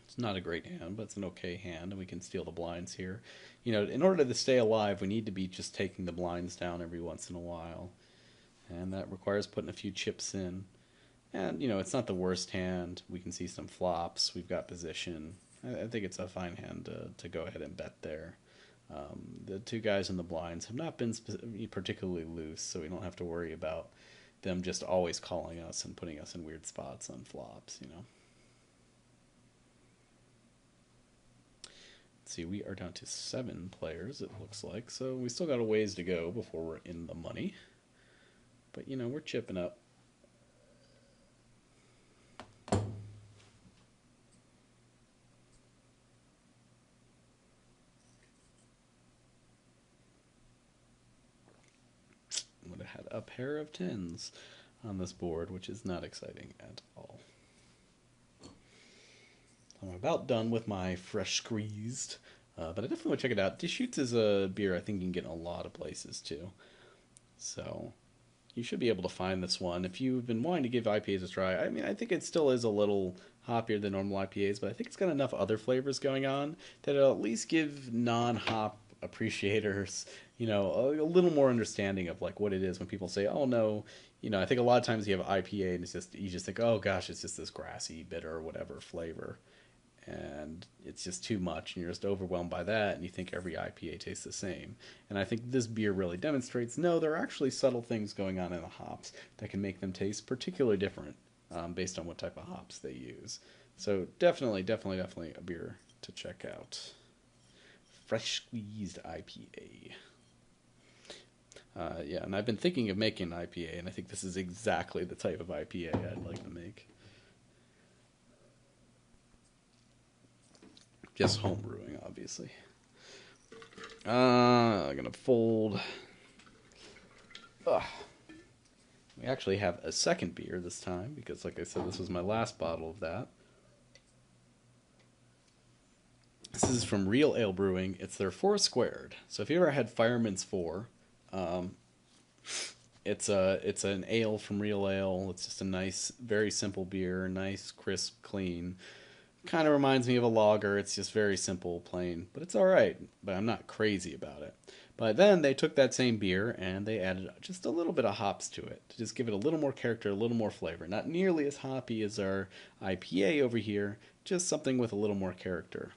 Speaker 1: It's not a great hand, but it's an okay hand, and we can steal the blinds here. You know, in order to stay alive, we need to be just taking the blinds down every once in a while. And that requires putting a few chips in. And, you know, it's not the worst hand. We can see some flops. We've got position. I think it's a fine hand to go ahead and bet there. The two guys in the blinds have not been particularly loose, so we don't have to worry about them just always calling us and putting us in weird spots on flops, you know. Let's see, we are down to 7 players, it looks like, so we still got a ways to go before we're in the money. But, you know, we're chipping up. Would have had a pair of 10s on this board, which is not exciting at all. I'm about done with my fresh squeezed, but I definitely want to check it out. Deschutes is a beer I think you can get in a lot of places too. So you should be able to find this one. If you've been wanting to give IPAs a try, I mean, I think it still is a little hoppier than normal IPAs, but I think it's got enough other flavors going on that it'll at least give non-hop appreciators, you know, a little more understanding of like what it is when people say, "Oh no," you know. I think a lot of times you have IPA and it's just you just think, "Oh gosh, it's just this grassy, bitter, whatever flavor." And it's just too much, and you're just overwhelmed by that, and you think every IPA tastes the same. And I think this beer really demonstrates no, there are actually subtle things going on in the hops that can make them taste particularly different based on what type of hops they use. So definitely a beer to check out. Fresh squeezed IPA. Yeah, and I've been thinking of making an IPA, and I think this is exactly the type of IPA I'd like to make. Just home brewing, obviously. I'm gonna fold. Ugh. We actually have a second beer this time because, like I said, this was my last bottle of that. This is from Real Ale Brewing. It's their 4 Squared. So if you ever had Fireman's 4, um, it's an ale from Real Ale. It's just a nice, very simple beer, nice, crisp, clean. Kind of reminds me of a lager. It's just very simple, plain, but it's all right. But I'm not crazy about it. But then they took that same beer and they added just a little bit of hops to it to just give it a little more character, a little more flavor. Not nearly as hoppy as our IPA over here, just something with a little more character.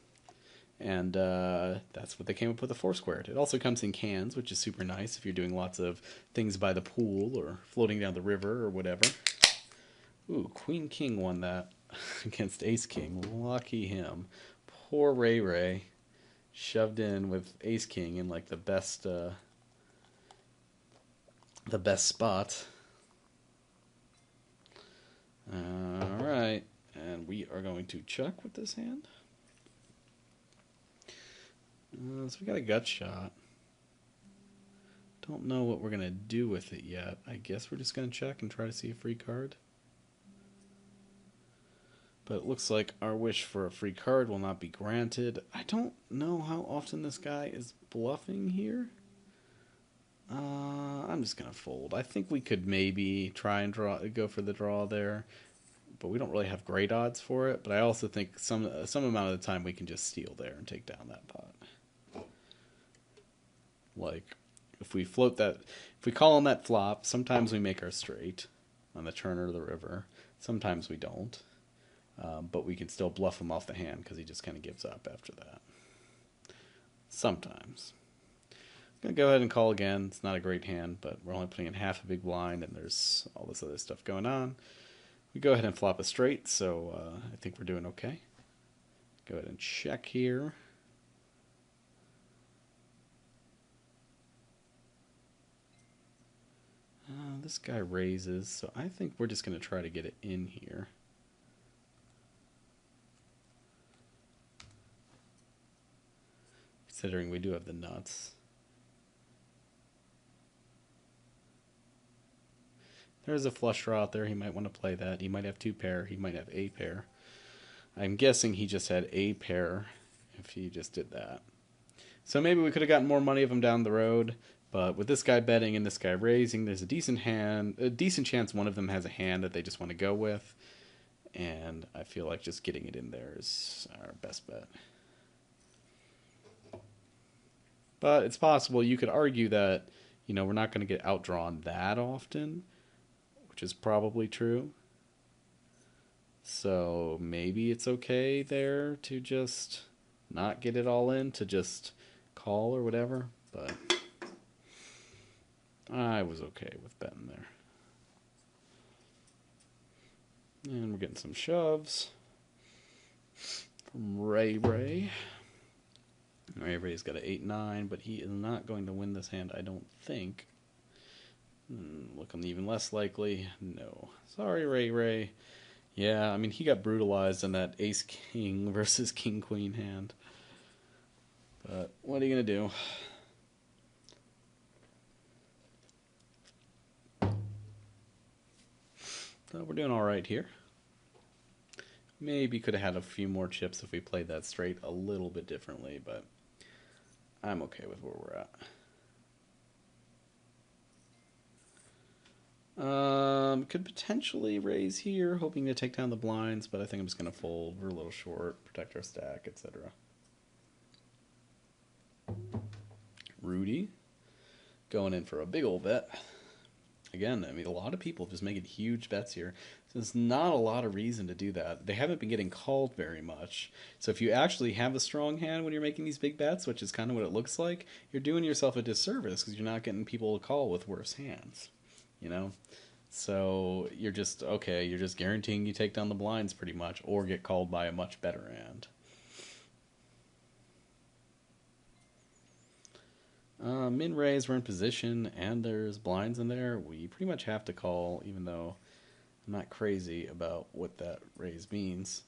Speaker 1: And that's what they came up with a 4 Squared. It also comes in cans, which is super nice if you're doing lots of things by the pool or floating down the river or whatever. Ooh, Queen King won that against Ace King. Lucky him. Poor Ray Ray. Shoved in with Ace King in like the best spot. Alright. And we are going to check with this hand. So we got a gut shot. Don't know what we're going to do with it yet. I guess we're just going to check and try to see a free card. But it looks like our wish for a free card will not be granted. I don't know how often this guy is bluffing here. I'm just going to fold. I think we could maybe try and go for the draw there. But we don't really have great odds for it. But I also think some amount of the time we can just steal there and take down that pot. Like, if we call on that flop, sometimes we make our straight on the turn or the river. Sometimes we don't. But we can still bluff him off the hand because he just kind of gives up after that. Sometimes. I'm going to go ahead and call again. It's not a great hand, but we're only putting in half a big blind, and there's all this other stuff going on. We go ahead and flop a straight, so I think we're doing okay. Go ahead and check here. This guy raises, so I think we're just going to try to get it in here. Considering we do have the nuts. There's a flush draw out there. He might want to play that. He might have 2 pair. He might have a pair. I'm guessing he just had a pair if he just did that. So maybe we could have gotten more money of him down the road, But with this guy betting and this guy raising, there's a decent chance one of them has a hand that they just want to go with. And I feel like just getting it in there is our best bet. But it's possible you could argue that, we're not going to get outdrawn that often, which is probably true. So maybe it's okay there to just not get it all in, to just call or whatever. But I was okay with betting there. And we're getting some shoves from Ray Ray. Ray Ray's got an 8-9, but he is not going to win this hand, I don't think. Looking even less likely. No. Sorry, Ray Ray. Yeah, I mean, he got brutalized in that ace-king versus king-queen hand. But what are you going to do? So we're doing all right here. Maybe could have had a few more chips if we played that straight a little bit differently, but I'm okay with where we're at. Could potentially raise here, hoping to take down the blinds, but I think I'm just going to fold. We're a little short, protect our stack, etc. Rudy going in for a big old bet. Again, I mean, a lot of people just making huge bets here. There's not a lot of reason to do that. They haven't been getting called very much. So if you actually have a strong hand when you're making these big bets, which is kind of what it looks like, you're doing yourself a disservice because you're not getting people to call with worse hands. So you're just, okay, you're just guaranteeing you take down the blinds pretty much or get called by a much better hand. Min raise, we're in position, and there's blinds in there. We pretty much have to call, even though I'm not crazy about what that raise means.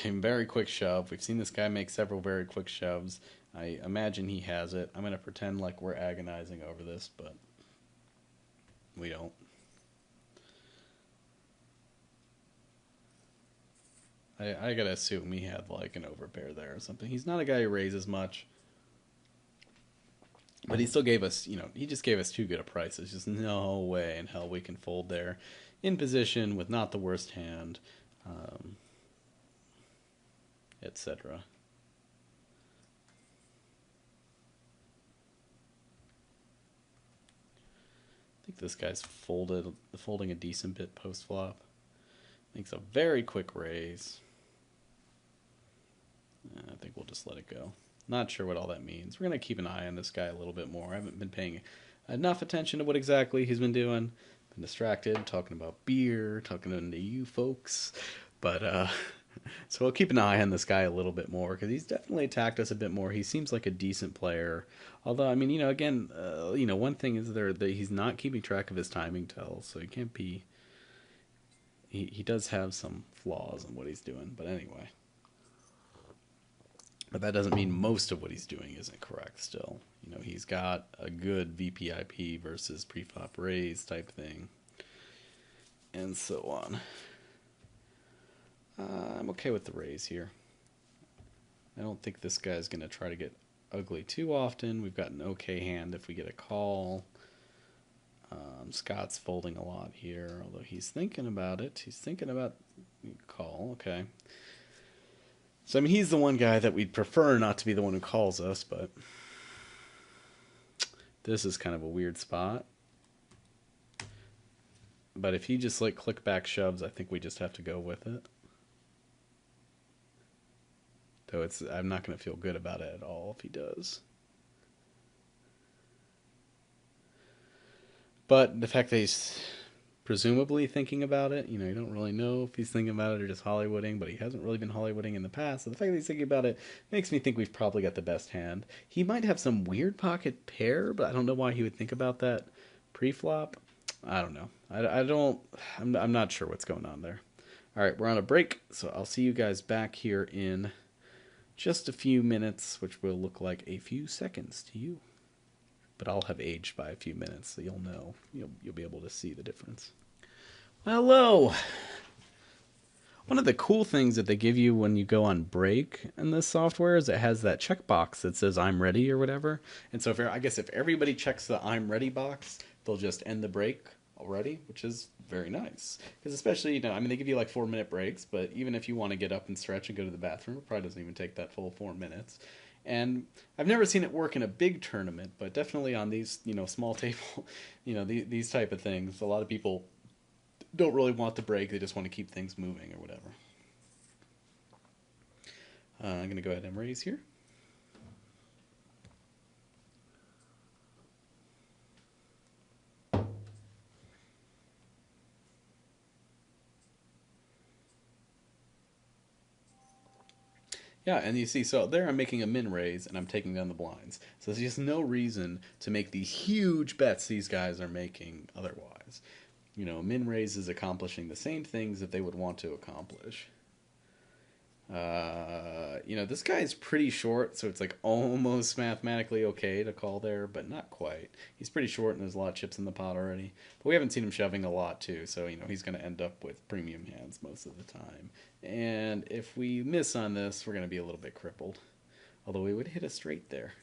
Speaker 1: Very quick shove. We've seen this guy make several very quick shoves. I imagine he has it. I'm going to pretend like we're agonizing over this, but we don't. I gotta assume he had like an overpair there or something. He's not a guy who raises much. But he still gave us, he just gave us too good a price. There's just no way in hell we can fold there in position with not the worst hand, etc. I think this guy's folding a decent bit post flop. Makes a very quick raise. I think we'll just let it go. Not sure what all that means. We're going to keep an eye on this guy a little bit more. I haven't been paying enough attention to what exactly he's been doing. Been distracted, talking about beer, talking to you folks. But, so we'll keep an eye on this guy a little bit more because he's definitely attacked us a bit more. He seems like a decent player. Although, I mean, again, one thing is that he's not keeping track of his timing tells, so he can't be... He does have some flaws in what he's doing, but anyway. But that doesn't mean most of what he's doing isn't correct still. He's got a good VPIP versus preflop raise type thing. And so on. I'm okay with the raise here. I don't think this guy's going to try to get ugly too often. We've got an okay hand if we get a call. Scott's folding a lot here, although he's thinking about it. He's thinking about call. Okay. So, I mean, he's the one guy that we'd prefer not to be the one who calls us, but this is kind of a weird spot. But if he just, click back shoves, I think we just have to go with it. Though I'm not going to feel good about it at all if he does. But the fact that he's presumably thinking about it, you don't really know if he's thinking about it or just Hollywooding, but he hasn't really been Hollywooding in the past. So the fact that he's thinking about it makes me think we've probably got the best hand. He might have some weird pocket pair, but I don't know why he would think about that pre-flop. I don't know. I'm not sure what's going on there. All right, we're on a break, so I'll see you guys back here in just a few minutes, which will look like a few seconds to you. But I'll have aged by a few minutes, so you'll know. You'll be able to see the difference. Hello! One of the cool things that they give you when you go on break in this software is it has that checkbox that says "I'm ready" or whatever. And so, I guess if everybody checks the "I'm ready" box, they'll just end the break already, which is very nice. Because especially, I mean, they give you like 4 minute breaks, but even if you want to get up and stretch and go to the bathroom, it probably doesn't even take that full 4 minutes. And I've never seen it work in a big tournament, but definitely on these, small table, these type of things, a lot of people don't really want to break. They just want to keep things moving or whatever. I'm going to go ahead and raise here. Yeah, and you see, so there I'm making a min raise and I'm taking down the blinds. So there's just no reason to make these huge bets these guys are making otherwise. Min raise is accomplishing the same things that they would want to accomplish. This guy is pretty short, so it's like almost mathematically okay to call there, but not quite. He's pretty short and there's a lot of chips in the pot already. But we haven't seen him shoving a lot too, so he's going to end up with premium hands most of the time. And if we miss on this, we're going to be a little bit crippled. Although we would hit a straight there.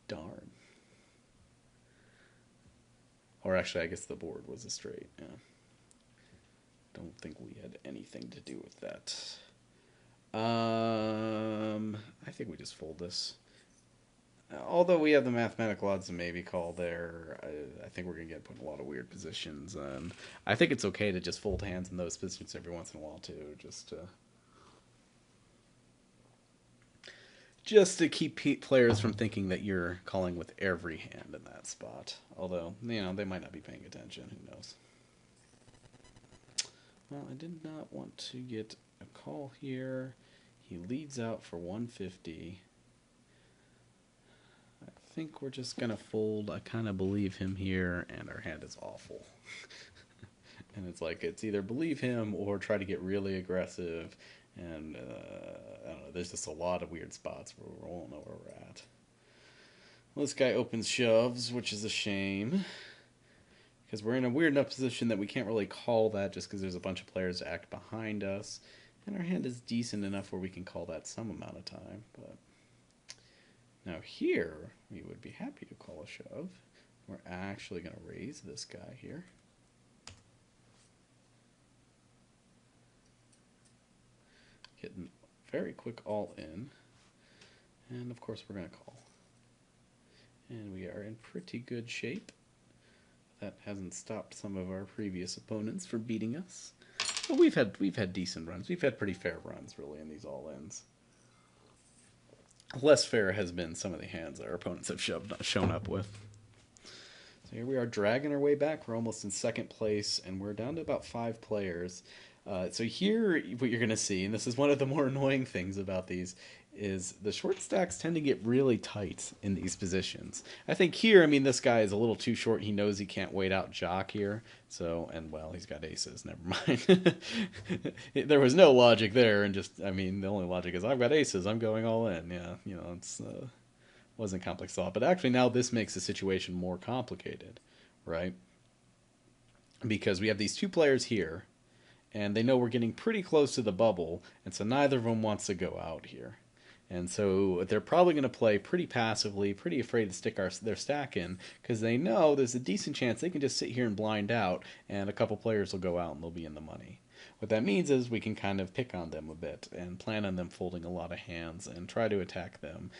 Speaker 1: Darn. Or actually, I guess the board was a straight. Yeah. Don't think we had anything to do with that. I think we just fold this. Although we have the mathematical odds to maybe call there, I think we're going to get put in a lot of weird positions. And I think it's okay to just fold hands in those positions every once in a while, too. Just to keep players from thinking that you're calling with every hand in that spot. Although, they might not be paying attention. Who knows? Well, I did not want to get a call here. He leads out for 150. I think we're just going to fold. I kind of believe him here, and our hand is awful. And it's like, it's either believe him or try to get really aggressive. And, I don't know, there's just a lot of weird spots where we won't know where we're at. Well, this guy opens shoves, which is a shame. Because we're in a weird enough position that we can't really call that just because there's a bunch of players to act behind us. And our hand is decent enough where we can call that some amount of time. But now here, we would be happy to call a shove. We're actually going to raise this guy here. Getting very quick all in. And of course we're going to call. And we are in pretty good shape. That hasn't stopped some of our previous opponents from beating us. But we've had decent runs. We've had pretty fair runs, really, in these all-ins. Less fair has been some of the hands our opponents have shown up with. So here we are dragging our way back. We're almost in second place, and we're down to about 5 players. So here, what you're going to see, and this is one of the more annoying things about these, is the short stacks tend to get really tight in these positions. I think here, this guy is a little too short. He knows he can't wait out Jock here. So, and well, he's got aces. Never mind. There was no logic there, and the only logic is I've got aces. I'm going all in. Yeah, it's wasn't complex thought. But actually, now this makes the situation more complicated, right? Because we have these 2 players here, and they know we're getting pretty close to the bubble, and so neither of them wants to go out here. And so they're probably going to play pretty passively, pretty afraid to stick their stack in, because they know there's a decent chance they can just sit here and blind out, and a couple players will go out and they'll be in the money. What that means is we can kind of pick on them a bit and plan on them folding a lot of hands and try to attack them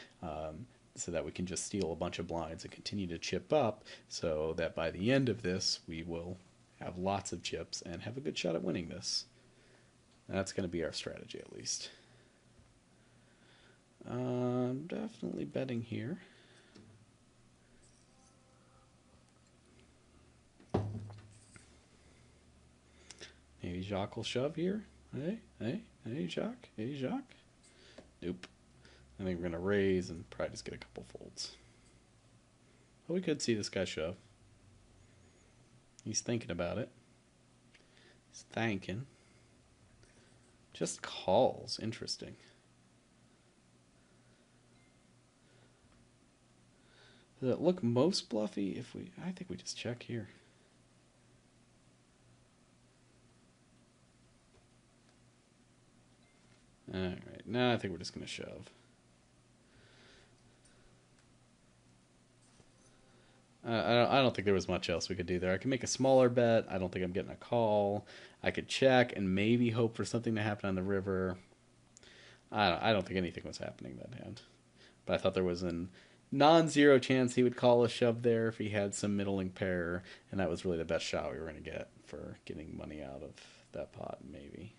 Speaker 1: so that we can just steal a bunch of blinds and continue to chip up so that by the end of this we will have lots of chips and have a good shot at winning this. That's going to be our strategy at least. Definitely betting here. Maybe Jacques will shove here. Hey, Jacques. Hey, Jacques. Nope. I think we're going to raise and probably just get a couple folds. But we could see this guy shove. He's thinking about it. He's thinking. Just calls. Interesting. Does it look most bluffy if I think we just check here. Alright, now I think we're just going to shove. I don't think there was much else we could do there. I can make a smaller bet. I don't think I'm getting a call. I could check and maybe hope for something to happen on the river. I don't think anything was happening that hand. But I thought there was a non-zero chance he would call a shove there if he had some middling pair, and that was really the best shot we were going to get for getting money out of that pot, maybe.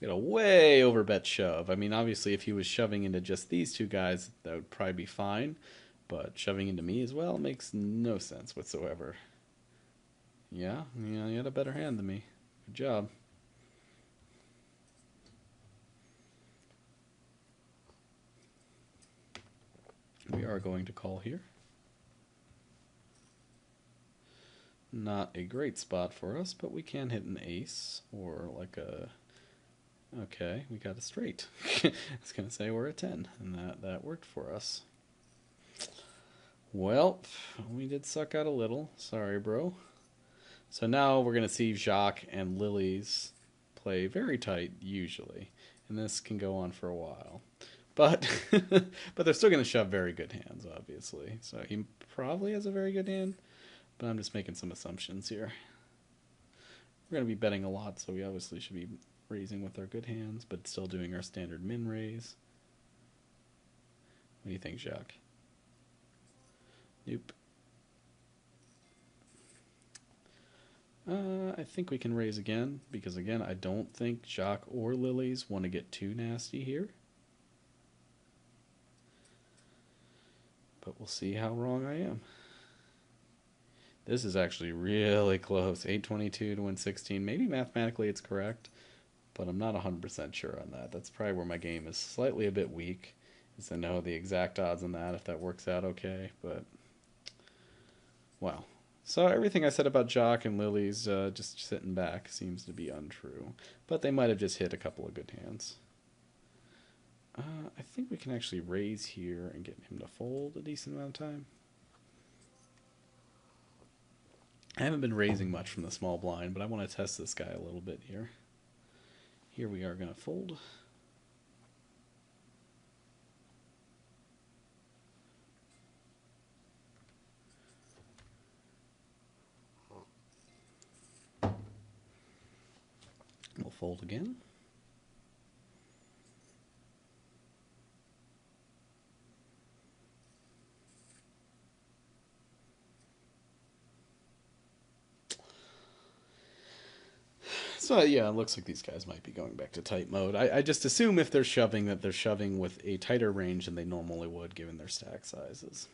Speaker 1: We got a way overbet shove. I mean, obviously, if he was shoving into just these two guys, that would probably be fine. But shoving into me as well makes no sense whatsoever. Yeah, you had a better hand than me. Good job. We are going to call here. Not a great spot for us, but we can hit an ace or like a... Okay, we got a straight. I was going to say we're a 10, and that worked for us. Well, we did suck out a little. Sorry, bro. So now we're going to see Jacques and Lily's play very tight, usually. And this can go on for a while. But but they're still going to shove very good hands, obviously. So he probably has a very good hand, but I'm just making some assumptions here. We're going to be betting a lot, so we obviously should be raising with our good hands, but still doing our standard min raise. What do you think, Jacques? Nope. I think we can raise again, because again, I don't think Jacques or Lily's want to get too nasty here. But we'll see how wrong I am. This is actually really close. 822 to 116. Maybe mathematically it's correct, but I'm not 100% sure on that. That's probably where my game is slightly a bit weak, is to know the exact odds on that, if that works out okay. But, wow. So everything I said about Jock and Lily's just sitting back seems to be untrue. But they might have just hit a couple of good hands. I think we can actually raise here and get him to fold a decent amount of time. I haven't been raising much from the small blind, but I want to test this guy a little bit here. Here we are going to fold. We'll fold again. So yeah, it looks like these guys might be going back to tight mode. I just assume if they're shoving that they're shoving with a tighter range than they normally would given their stack sizes.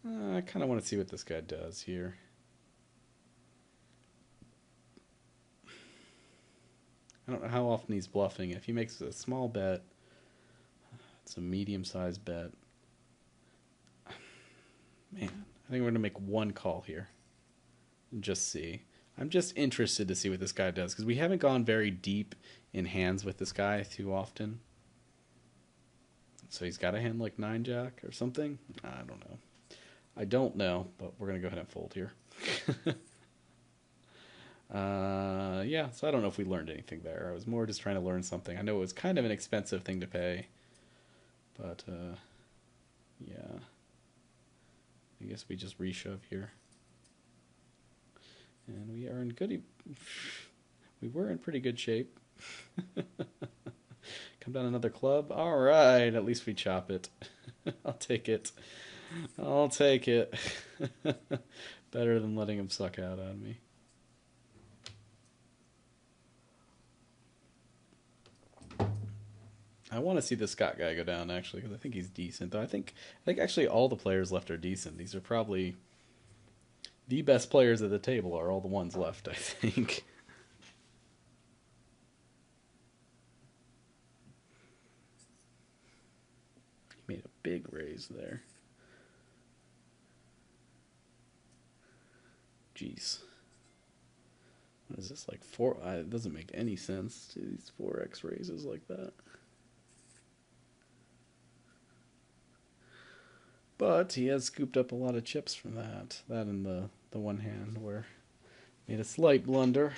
Speaker 1: I kind of want to see what this guy does here. I don't know how often he's bluffing. If he makes a small bet, it's a medium-sized bet. Man, I think we're going to make one call here and just see. I'm just interested to see what this guy does, because we haven't gone very deep in hands with this guy too often. So he's got a hand like 9-jack or something? I don't know. I don't know, but we're going to go ahead and fold here. Yeah, so I don't know if we learned anything there. I was more just trying to learn something. I know it was kind of an expensive thing to pay, but yeah. I guess we just reshove here. And we are in good... We were in pretty good shape. Come down another club. All right, at least we chop it. I'll take it. I'll take it. Better than letting him suck out on me. I want to see the Scott guy go down, actually, because I think he's decent. Though I think actually all the players left are decent. These are probably the best players at the table are all the ones left, I think. He made a big raise there. Jeez. What is this, like 4? It doesn't make any sense to these 4x raises like that. But he has scooped up a lot of chips from that. That and the one hand where made a slight blunder.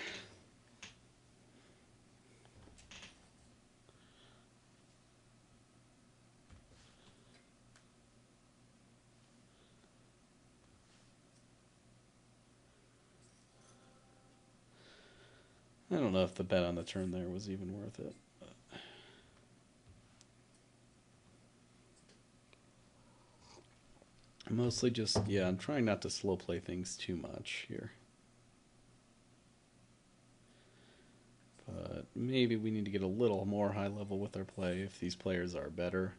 Speaker 1: I don't know if the bet on the turn there was even worth it. Mostly just, yeah, I'm trying not to slow play things too much here. But maybe we need to get a little more high level with our play if these players are better.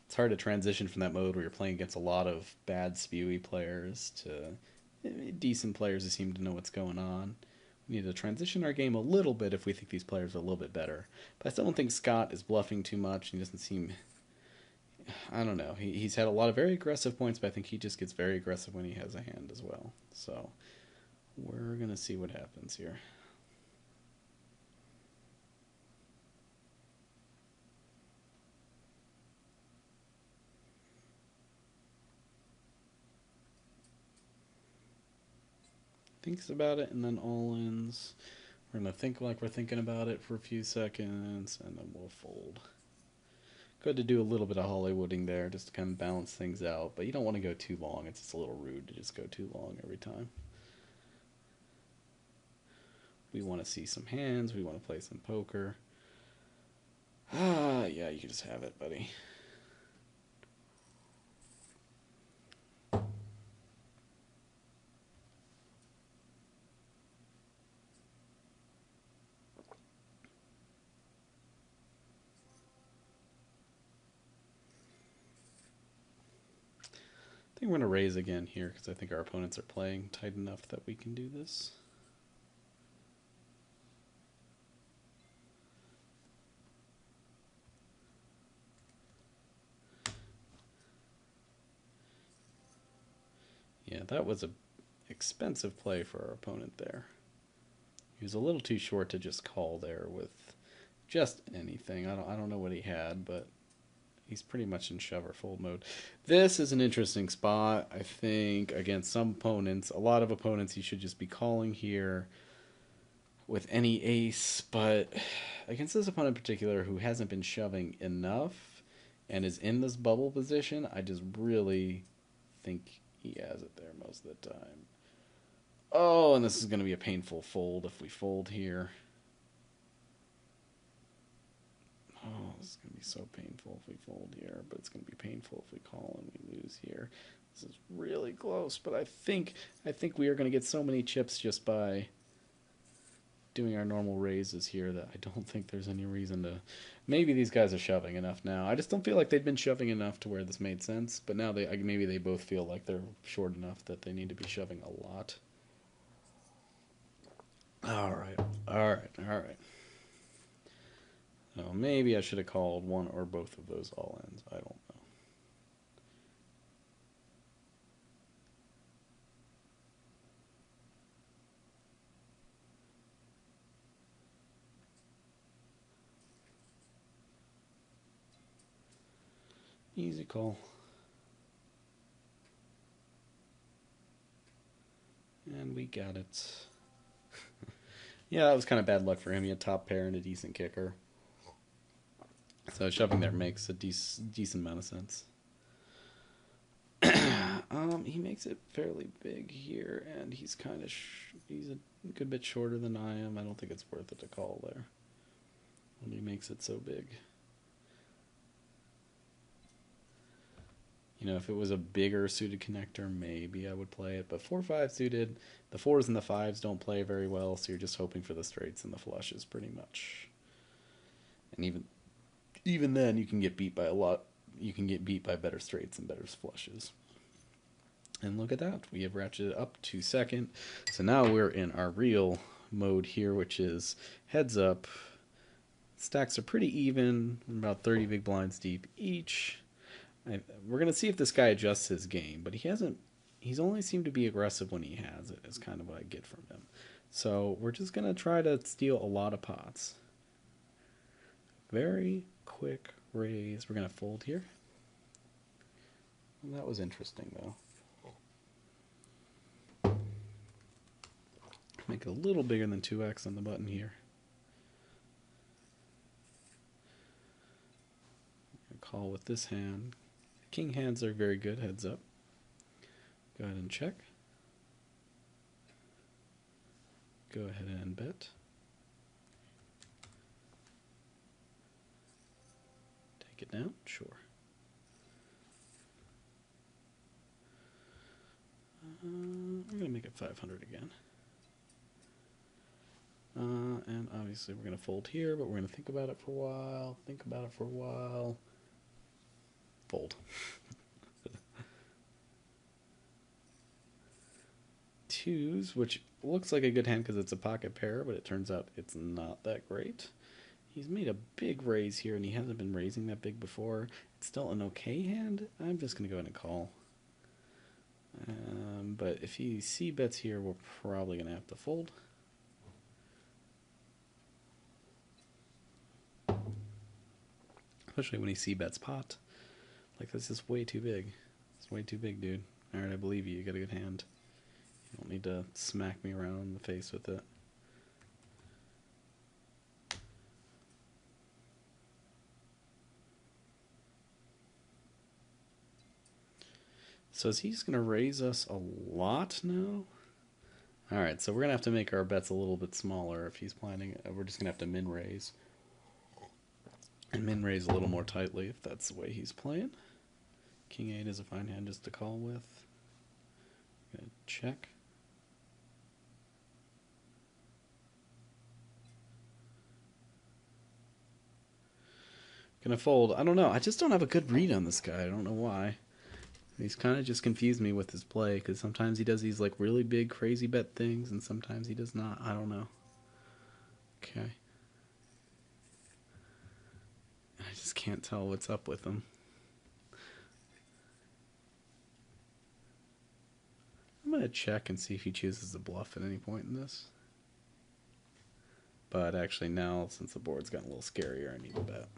Speaker 1: It's hard to transition from that mode where you're playing against a lot of bad spewy players to decent players who seem to know what's going on. We need to transition our game a little bit if we think these players are a little bit better. But I still don't think Scott is bluffing too much. He doesn't seem, I don't know. He's had a lot of very aggressive points, but I think he just gets very aggressive when he has a hand as well. So we're going to see what happens here. Thinks about it and then all-ins. We're going to think like we're thinking about it for a few seconds, and then we'll fold. Good to do a little bit of Hollywooding there just to kind of balance things out, but you don't want to go too long. It's just a little rude to just go too long every time. We want to see some hands. We want to play some poker. Ah, yeah, you can just have it, buddy. I think we're going to raise again here because I think our opponents are playing tight enough that we can do this. Yeah, that was a expensive play for our opponent there. He was a little too short to just call there with just anything. I don't know what he had, but he's pretty much in shove or fold mode. This is an interesting spot, I think, against some opponents. A lot of opponents you should just be calling here with any ace, but against this opponent in particular who hasn't been shoving enough and is in this bubble position, I just really think he has it there most of the time. Oh, and this is going to be a painful fold if we fold here. Oh, this is going to be so painful if we fold here, but it's going to be painful if we call and we lose here. This is really close, but I think we are going to get so many chips just by doing our normal raises here that I don't think there's any reason to. Maybe these guys are shoving enough now. I just don't feel like they've been shoving enough to where this made sense, but now maybe they both feel like they're short enough that they need to be shoving a lot. All right, all right, all right. So maybe I should have called one or both of those all-ins. I don't know. Easy call. And we got it. Yeah, that was kind of bad luck for him. He had top pair and a decent kicker. So shoving there makes a decent amount of sense. He makes it fairly big here, and he's kind of he's a good bit shorter than I am. I don't think it's worth it to call there when he makes it so big. You know, if it was a bigger suited connector, maybe I would play it. But 4-5 suited, the 4s and the 5s don't play very well, so you're just hoping for the straights and the flushes pretty much. And even then, you can get beat by a lot. You can get beat by better straights and better flushes. And look at that. We have ratcheted up to second. So now we're in our real mode here, which is heads up. Stacks are pretty even, about 30 big blinds deep each. We're going to see if this guy adjusts his game, but he hasn't. He's only seemed to be aggressive when he has it, is kind of what I get from him. So we're just going to try to steal a lot of pots. Very quick raise. We're going to fold here. That was interesting, though. Make it a little bigger than 2x on the button here. Call with this hand. King hands are very good, heads up. Go ahead and check. Go ahead and bet. Take it down, sure. I'm going to make it 500 again. And obviously we're going to fold here, but we're going to think about it for a while. Think about it for a while. Fold. Twos, which looks like a good hand because it's a pocket pair, but it turns out it's not that great. He's made a big raise here, and he hasn't been raising that big before. It's still an okay hand. I'm just going to go ahead and call. But if he c-bets here, we're probably going to have to fold. Especially when he c-bets pot. Like, this is way too big. It's way too big, dude. Alright, I believe you. You got a good hand. You don't need to smack me around in the face with it. So is he just going to raise us a lot now? Alright, so we're going to have to make our bets a little bit smaller if he's planning. We're just going to have to min-raise. And min-raise a little more tightly if that's the way he's playing. King 8 is a fine hand just to call with. I'm going to check. Gonna fold. I don't know. I just don't have a good read on this guy. I don't know why. He's kind of just confused me with his play, because sometimes he does these like really big crazy bet things, and sometimes he does not. I don't know. Okay. I just can't tell what's up with him. I'm going to check and see if he chooses to bluff at any point in this. But actually now, since the board's gotten a little scarier, I need to bet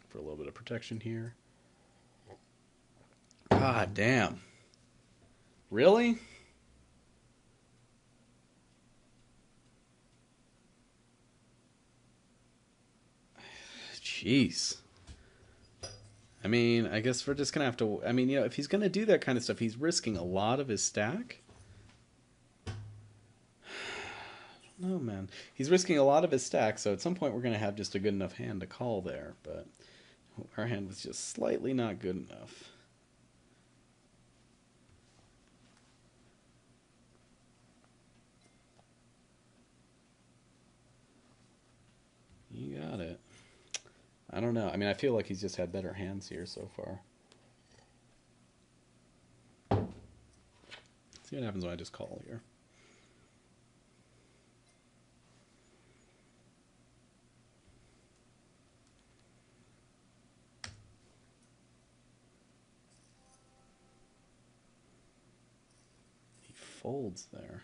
Speaker 1: for a little bit of protection here. God damn. Really? Jeez. I mean, I guess we're just going to have to... I mean, you know, if he's going to do that kind of stuff, he's risking a lot of his stack. I don't know, man. He's risking a lot of his stack, so at some point we're going to have just a good enough hand to call there. But our hand was just slightly not good enough. You got it. I don't know. I mean, I feel like he's just had better hands here so far. Let's see what happens when I just call here. He folds there.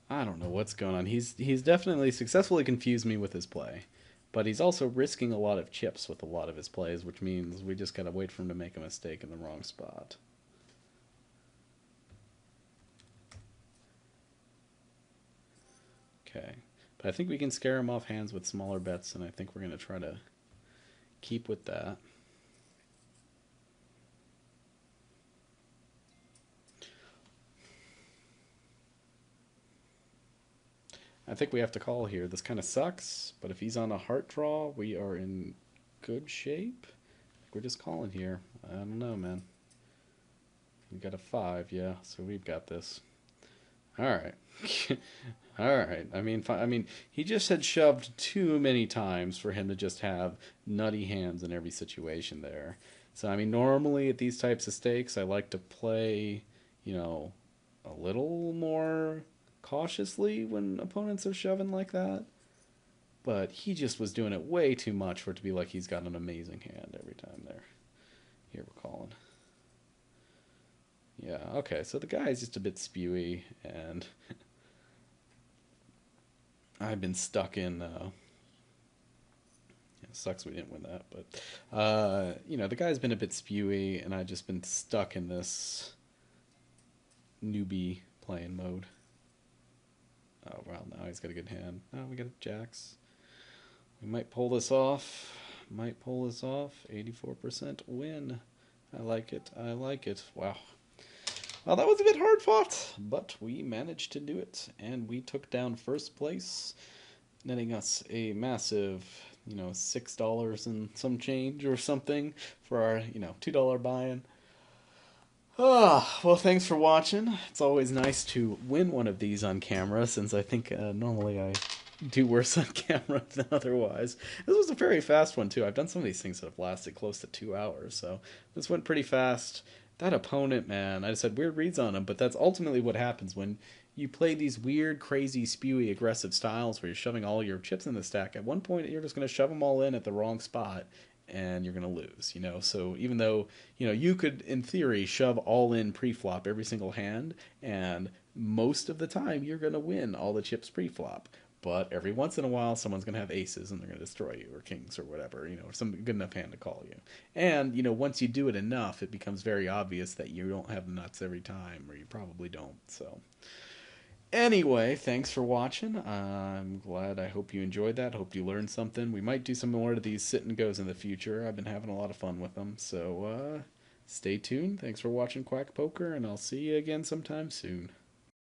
Speaker 1: I don't know what's going on. He's definitely successfully confused me with his play. But he's also risking a lot of chips with a lot of his plays, which means we just gotta wait for him to make a mistake in the wrong spot. Okay. But I think we can scare him off hands with smaller bets, and I think we're gonna try to keep with that. I think we have to call here. This kind of sucks, but if he's on a heart draw, we are in good shape. We're just calling here. I don't know, man. We got a 5, yeah, so we've got this. All right. All right. I mean, he just had shoved too many times for him to just have nutty hands in every situation there. So, I mean, normally at these types of stakes, I like to play, you know, a little more cautiously when opponents are shoving like that. But he just was doing it way too much for it to be like he's got an amazing hand every time there. Here we're calling. Yeah, okay, so the guy's just a bit spewy, and I've been stuck in sucks we didn't win that, but the guy's been a bit spewy, and I've just been stuck in this newbie playing mode. Oh well, now he's got a good hand. Oh, we got jacks. We might pull this off. Might pull this off. 84% win. I like it. I like it. Wow. Well, that was a bit hard fought, but we managed to do it, and we took down first place, netting us a massive, $6 and some change or something for our, $2 buy-in. Ah, well, thanks for watching. It's always nice to win one of these on camera, since I think normally I do worse on camera than otherwise. This was a very fast one, too. I've done some of these things that have lasted close to 2 hours, so this went pretty fast. That opponent, man, I just had weird reads on him, but that's ultimately what happens when you play these weird, crazy, spewy, aggressive styles where you're shoving all your chips in the stack. At one point, you're just going to shove them all in at the wrong spot, and you're going to lose, So even though, you could, in theory, shove all in pre-flop every single hand, and most of the time, you're going to win all the chips pre-flop. But every once in a while, someone's going to have aces and they're going to destroy you, or kings, or whatever, or some good enough hand to call you. And, once you do it enough, it becomes very obvious that you don't have nuts every time, or you probably don't. So, anyway, thanks for watching. I'm glad. I hope you enjoyed that. Hope you learned something. We might do some more of these sit and goes in the future. I've been having a lot of fun with them. So, stay tuned. Thanks for watching Quack Poker, and I'll see you again sometime soon.